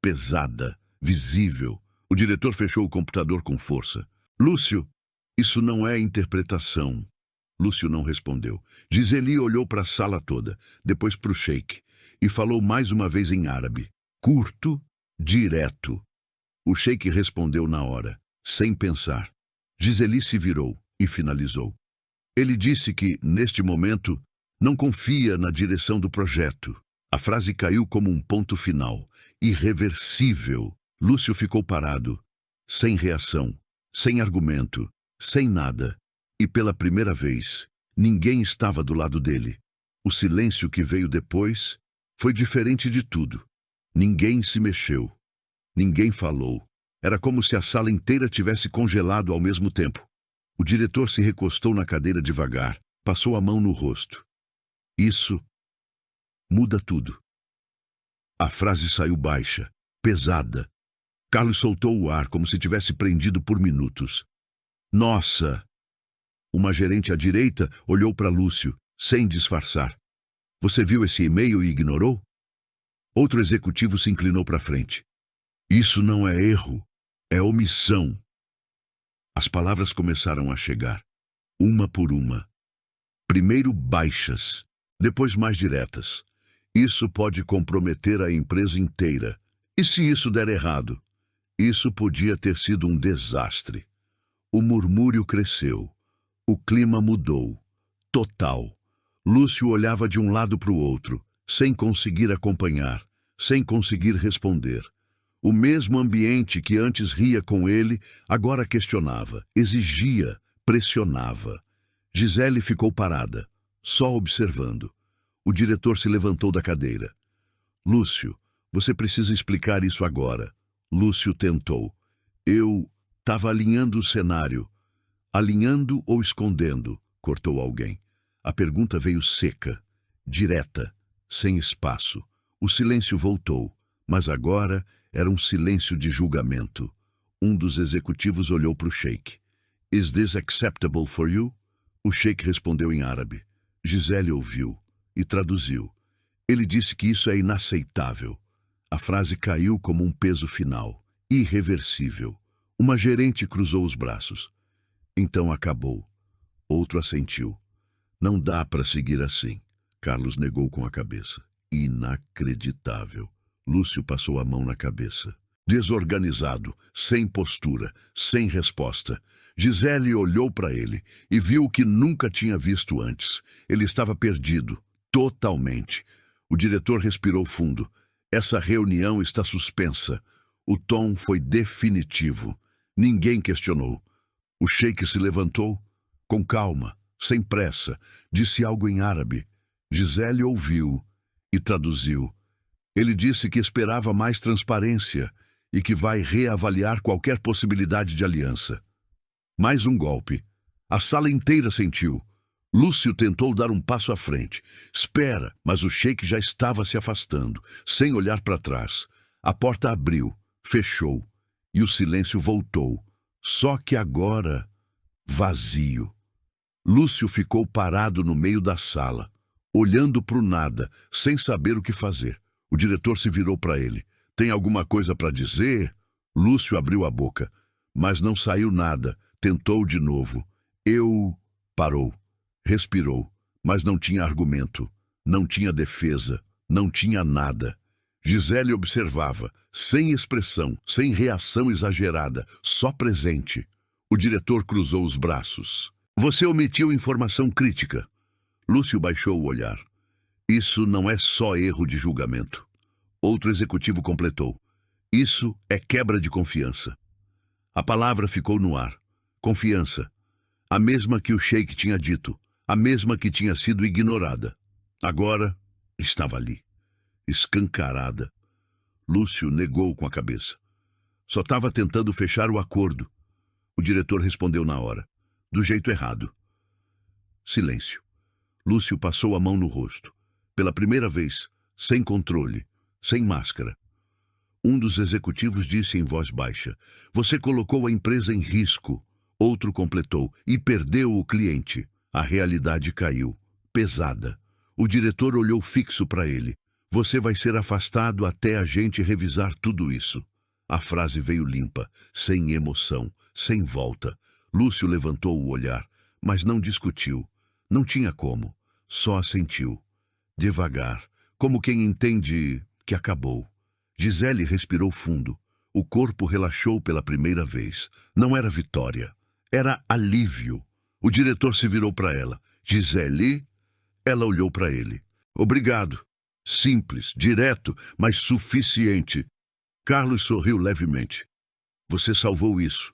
Speaker 1: Pesada, visível. O diretor fechou o computador com força. Lúcio, isso não é interpretação. Lúcio não respondeu. Gisele olhou para a sala toda, depois para o Sheik, e falou mais uma vez em árabe. Curto, direto. O Sheik respondeu na hora, sem pensar. Gisele se virou e finalizou. Ele disse que, neste momento, não confia na direção do projeto. A frase caiu como um ponto final, irreversível. Lúcio ficou parado, sem reação, sem argumento, sem nada. E pela primeira vez, ninguém estava do lado dele. O silêncio que veio depois foi diferente de tudo. Ninguém se mexeu. Ninguém falou. Era como se a sala inteira tivesse congelado ao mesmo tempo. O diretor se recostou na cadeira devagar, passou a mão no rosto. Isso muda tudo. A frase saiu baixa, pesada. Carlos soltou o ar como se tivesse prendido por minutos. Nossa! Uma gerente à direita olhou para Lúcio, sem disfarçar. Você viu esse e-mail e ignorou? Outro executivo se inclinou para frente. Isso não é erro, é omissão. As palavras começaram a chegar, uma por uma. Primeiro baixas, depois mais diretas. Isso pode comprometer a empresa inteira. E se isso der errado? Isso podia ter sido um desastre. O murmúrio cresceu. O clima mudou. Total. Lúcio olhava de um lado para o outro, sem conseguir acompanhar, sem conseguir responder. O mesmo ambiente que antes ria com ele, agora questionava, exigia, pressionava. Gisele ficou parada, só observando. O diretor se levantou da cadeira. Lúcio, você precisa explicar isso agora. Lúcio tentou. Eu estava alinhando o cenário. Alinhando ou escondendo? Cortou alguém. A pergunta veio seca, direta, sem espaço. O silêncio voltou, mas agora era um silêncio de julgamento. Um dos executivos olhou para o Sheik. Is this acceptable for you? O Sheik respondeu em árabe. Gisele ouviu e traduziu. Ele disse que isso é inaceitável. A frase caiu como um peso final, irreversível. Uma gerente cruzou os braços. Então acabou. Outro assentiu. Não dá para seguir assim. Carlos negou com a cabeça. Inacreditável. Lúcio passou a mão na cabeça. Desorganizado, sem postura, sem resposta. Gisele olhou para ele e viu o que nunca tinha visto antes. Ele estava perdido, totalmente. O diretor respirou fundo. Essa reunião está suspensa. O tom foi definitivo. Ninguém questionou. O Sheik se levantou, com calma, sem pressa, disse algo em árabe. Gisele ouviu e traduziu. Ele disse que esperava mais transparência e que vai reavaliar qualquer possibilidade de aliança. Mais um golpe. A sala inteira sentiu. Lúcio tentou dar um passo à frente. Espera, mas o Sheik já estava se afastando, sem olhar para trás. A porta abriu, fechou, e o silêncio voltou. Só que agora, vazio. Lúcio ficou parado no meio da sala, olhando para o nada, sem saber o que fazer. O diretor se virou para ele. Tem alguma coisa para dizer? Lúcio abriu a boca, mas não saiu nada. Tentou de novo. Parou. Respirou, mas não tinha argumento. Não tinha defesa. Não tinha nada. Gisele observava, sem expressão, sem reação exagerada, só presente. O diretor cruzou os braços. Você omitiu informação crítica. Lúcio baixou o olhar. Isso não é só erro de julgamento. Outro executivo completou. Isso é quebra de confiança. A palavra ficou no ar. Confiança. A mesma que o Sheik tinha dito. A mesma que tinha sido ignorada. Agora estava ali. Escancarada. Lúcio negou com a cabeça. Só estava tentando fechar o acordo. O diretor respondeu na hora. Do jeito errado. Silêncio. Lúcio passou a mão no rosto. Pela primeira vez, sem controle, sem máscara. Um dos executivos disse em voz baixa: Você colocou a empresa em risco. Outro completou: E perdeu o cliente. A realidade caiu. Pesada. O diretor olhou fixo para ele. Você vai ser afastado até a gente revisar tudo isso. A frase veio limpa, sem emoção, sem volta. Lúcio levantou o olhar, mas não discutiu. Não tinha como. Só assentiu. Devagar, como quem entende que acabou. Gisele respirou fundo. O corpo relaxou pela primeira vez. Não era vitória. Era alívio. O diretor se virou para ela. Gisele? Ela olhou para ele. Obrigado. Simples, direto, mas suficiente. Carlos sorriu levemente. Você salvou isso.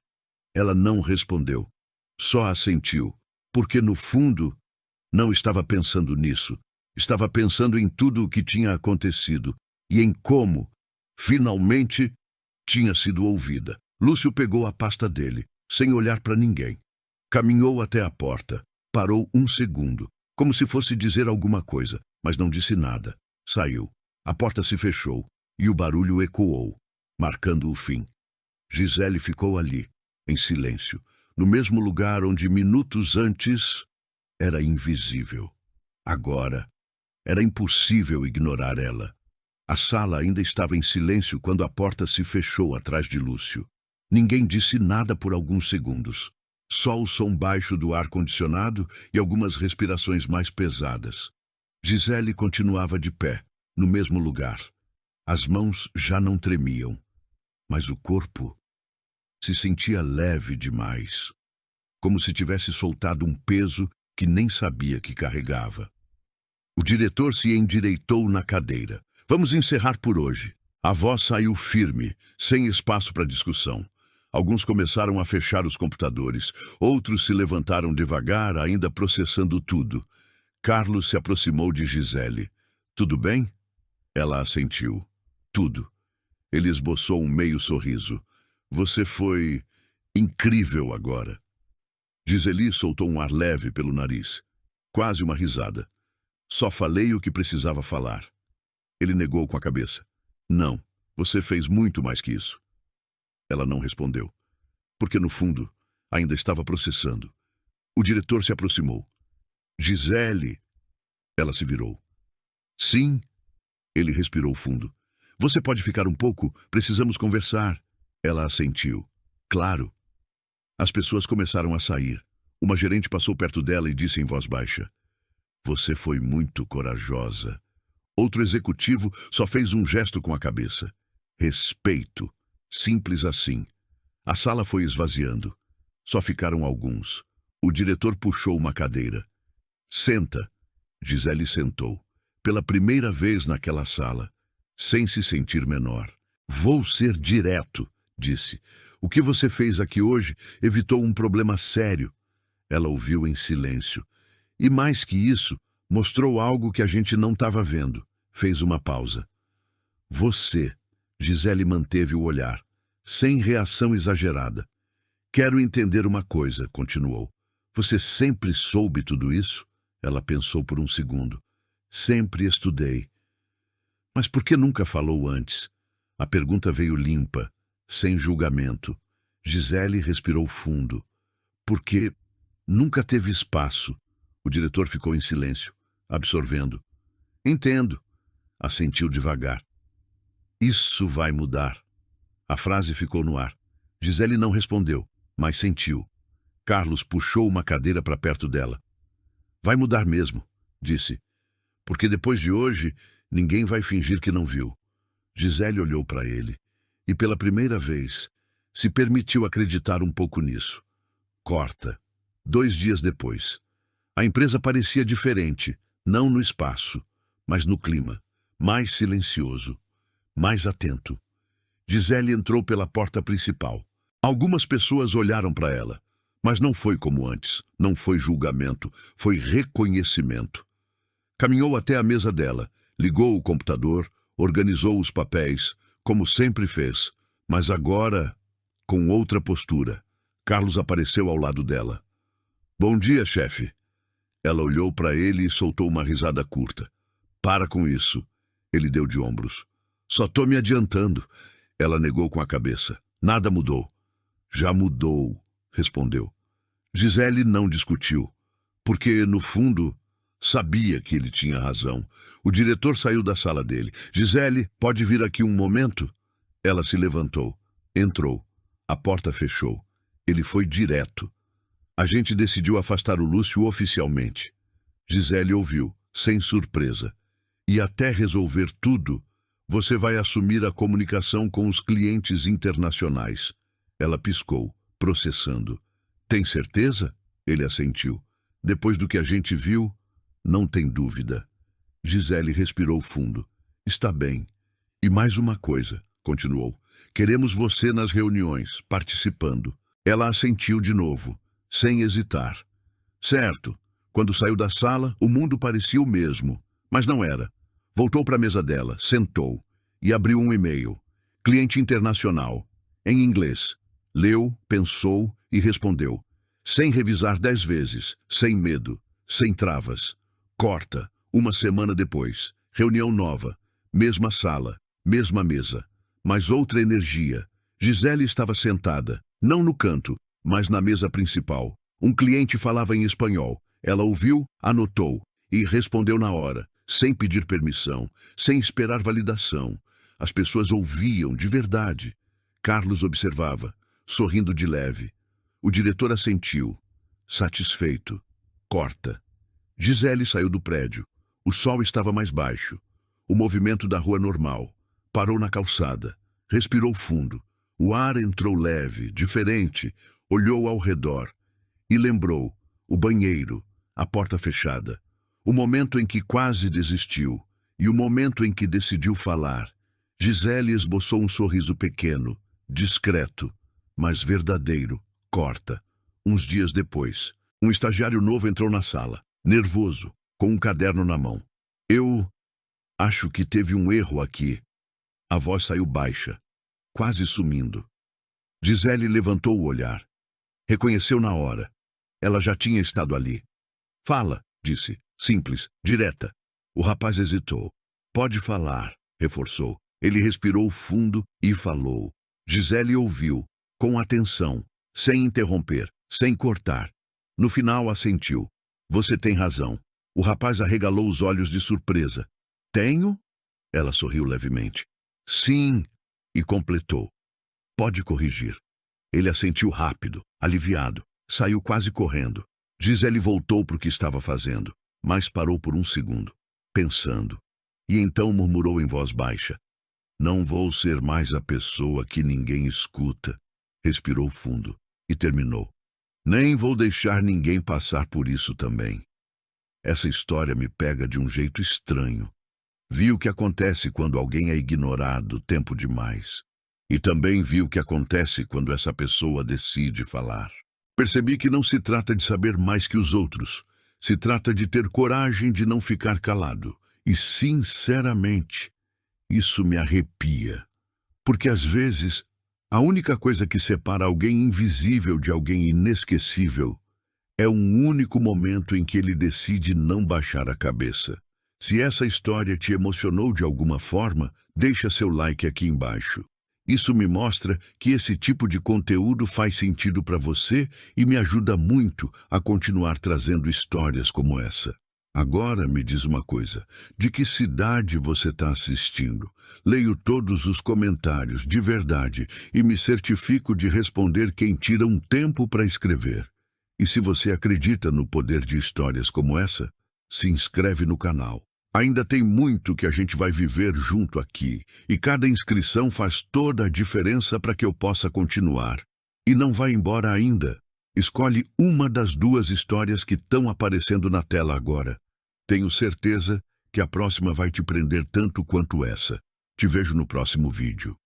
Speaker 1: Ela não respondeu. Só assentiu. Porque, no fundo, não estava pensando nisso. Estava pensando em tudo o que tinha acontecido e em como, finalmente, tinha sido ouvida. Lúcio pegou a pasta dele, sem olhar para ninguém. Caminhou até a porta. Parou um segundo, como se fosse dizer alguma coisa, mas não disse nada. Saiu. A porta se fechou e o barulho ecoou, marcando o fim. Gisele ficou ali, em silêncio, no mesmo lugar onde minutos antes era invisível. Agora, era impossível ignorar ela. A sala ainda estava em silêncio quando a porta se fechou atrás de Lúcio. Ninguém disse nada por alguns segundos. Só o som baixo do ar-condicionado e algumas respirações mais pesadas. Gisele continuava de pé, no mesmo lugar. As mãos já não tremiam, mas o corpo se sentia leve demais, como se tivesse soltado um peso que nem sabia que carregava. O diretor se endireitou na cadeira. Vamos encerrar por hoje. A voz saiu firme, sem espaço para discussão. Alguns começaram a fechar os computadores. Outros se levantaram devagar, ainda processando tudo. Carlos se aproximou de Gisele. Tudo bem? Ela assentiu. Tudo. Ele esboçou um meio sorriso. Você foi incrível agora. Gisele soltou um ar leve pelo nariz. Quase uma risada. Só falei o que precisava falar. Ele negou com a cabeça. Não, você fez muito mais que isso. Ela não respondeu, porque no fundo ainda estava processando. O diretor se aproximou. Gisele. Ela se virou. Sim. Ele respirou fundo. Você pode ficar um pouco? Precisamos conversar. Ela assentiu. Claro. As pessoas começaram a sair. Uma gerente passou perto dela e disse em voz baixa: Você foi muito corajosa. Outro executivo só fez um gesto com a cabeça. Respeito. Simples assim. A sala foi esvaziando. Só ficaram alguns. O diretor puxou uma cadeira. Senta. Gisele sentou. Pela primeira vez naquela sala, sem se sentir menor. Vou ser direto, disse. O que você fez aqui hoje evitou um problema sério. Ela ouviu em silêncio. E mais que isso, mostrou algo que a gente não estava vendo. Fez uma pausa. Você, Gisele manteve o olhar, sem reação exagerada. Quero entender uma coisa, continuou. Você sempre soube tudo isso? Ela pensou por um segundo. Sempre estudei. Mas por que nunca falou antes? A pergunta veio limpa, sem julgamento. Gisele respirou fundo. Porque nunca teve espaço. O diretor ficou em silêncio, absorvendo. Entendo, assentiu devagar. Isso vai mudar. A frase ficou no ar. Gisele não respondeu, mas sentiu. Carlos puxou uma cadeira para perto dela. Vai mudar mesmo, disse. Porque depois de hoje, Ninguém vai fingir que não viu. Gisele olhou para ele e, pela primeira vez, se permitiu acreditar um pouco nisso. Corta. 2 dias depois. A empresa parecia diferente, não no espaço, mas no clima. Mais silencioso, mais atento. Gisele entrou pela porta principal. Algumas pessoas olharam para ela, mas não foi como antes. Não foi julgamento, foi reconhecimento. Caminhou até a mesa dela, ligou o computador, organizou os papéis, como sempre fez, mas agora com outra postura. Carlos apareceu ao lado dela. Bom dia, chefe. Ela olhou para ele e soltou uma risada curta. Para com isso. Ele deu de ombros. Só tô me adiantando. Ela negou com a cabeça. Nada mudou. Já mudou, respondeu. Gisele não discutiu, porque, no fundo, sabia que ele tinha razão. O diretor saiu da sala dele. Gisele, pode vir aqui um momento? Ela se levantou. Entrou. A porta fechou. Ele foi direto. A gente decidiu afastar o Lúcio oficialmente. Gisele ouviu, sem surpresa. E até resolver tudo, você vai assumir a comunicação com os clientes internacionais. Ela piscou, processando. Tem certeza? Ele assentiu. Depois do que a gente viu, não tem dúvida. Gisele respirou fundo. Está bem. E mais uma coisa, continuou. Queremos você nas reuniões, participando. Ela assentiu de novo, sem hesitar. Certo. Quando saiu da sala, o mundo parecia o mesmo, mas não era. Voltou para a mesa dela, sentou e abriu um e-mail. Cliente internacional, em inglês. Leu, pensou e respondeu. Sem revisar 10 vezes, sem medo, sem travas. Corta, 1 semana depois. Reunião nova, mesma sala, mesma mesa, mas outra energia. Gisele estava sentada, não no canto, mas na mesa principal. Um cliente falava em espanhol. Ela ouviu, anotou e respondeu na hora, sem pedir permissão, sem esperar validação. As pessoas ouviam de verdade. Carlos observava, sorrindo de leve. O diretor assentiu, satisfeito. Corta. Gisele saiu do prédio. O sol estava mais baixo. O movimento da rua normal. Parou na calçada. Respirou fundo. O ar entrou leve, diferente. Olhou ao redor. E lembrou. O banheiro. A porta fechada. O momento em que quase desistiu. E o momento em que decidiu falar. Gisele esboçou um sorriso pequeno, discreto, mas verdadeiro. Corta. Uns dias depois, um estagiário novo entrou na sala, nervoso, com um caderno na mão. Eu acho que teve um erro aqui. A voz saiu baixa, quase sumindo. Gisele levantou o olhar. Reconheceu na hora. Ela já tinha estado ali. Fala, disse, simples, direta. O rapaz hesitou. Pode falar, reforçou. Ele respirou fundo e falou. Gisele ouviu, com atenção, sem interromper, sem cortar. No final assentiu. Você tem razão. O rapaz arregalou os olhos de surpresa. Tenho? Ela sorriu levemente. Sim, e completou. Pode corrigir. Ele assentiu rápido, aliviado. Saiu quase correndo. Gisele voltou para o que estava fazendo, mas parou por um segundo, pensando. E então murmurou em voz baixa. Não vou ser mais a pessoa que ninguém escuta. Respirou fundo e terminou. Nem vou deixar ninguém passar por isso também. Essa história me pega de um jeito estranho. Vi o que acontece quando alguém é ignorado tempo demais. E também vi o que acontece quando essa pessoa decide falar. Percebi que não se trata de saber mais que os outros. Se trata de ter coragem de não ficar calado. E, sinceramente, isso me arrepia. Porque, às vezes, a única coisa que separa alguém invisível de alguém inesquecível é um único momento em que ele decide não baixar a cabeça. Se essa história te emocionou de alguma forma, deixa seu like aqui embaixo. Isso me mostra que esse tipo de conteúdo faz sentido para você e me ajuda muito a continuar trazendo histórias como essa. Agora me diz uma coisa, de que cidade você está assistindo? Leio todos os comentários, de verdade, e me certifico de responder quem tira um tempo para escrever. E se você acredita no poder de histórias como essa, se inscreve no canal. Ainda tem muito que a gente vai viver junto aqui, e cada inscrição faz toda a diferença para que eu possa continuar. E não vai embora ainda. Escolhe uma das 2 histórias que estão aparecendo na tela agora. Tenho certeza que a próxima vai te prender tanto quanto essa. Te vejo no próximo vídeo.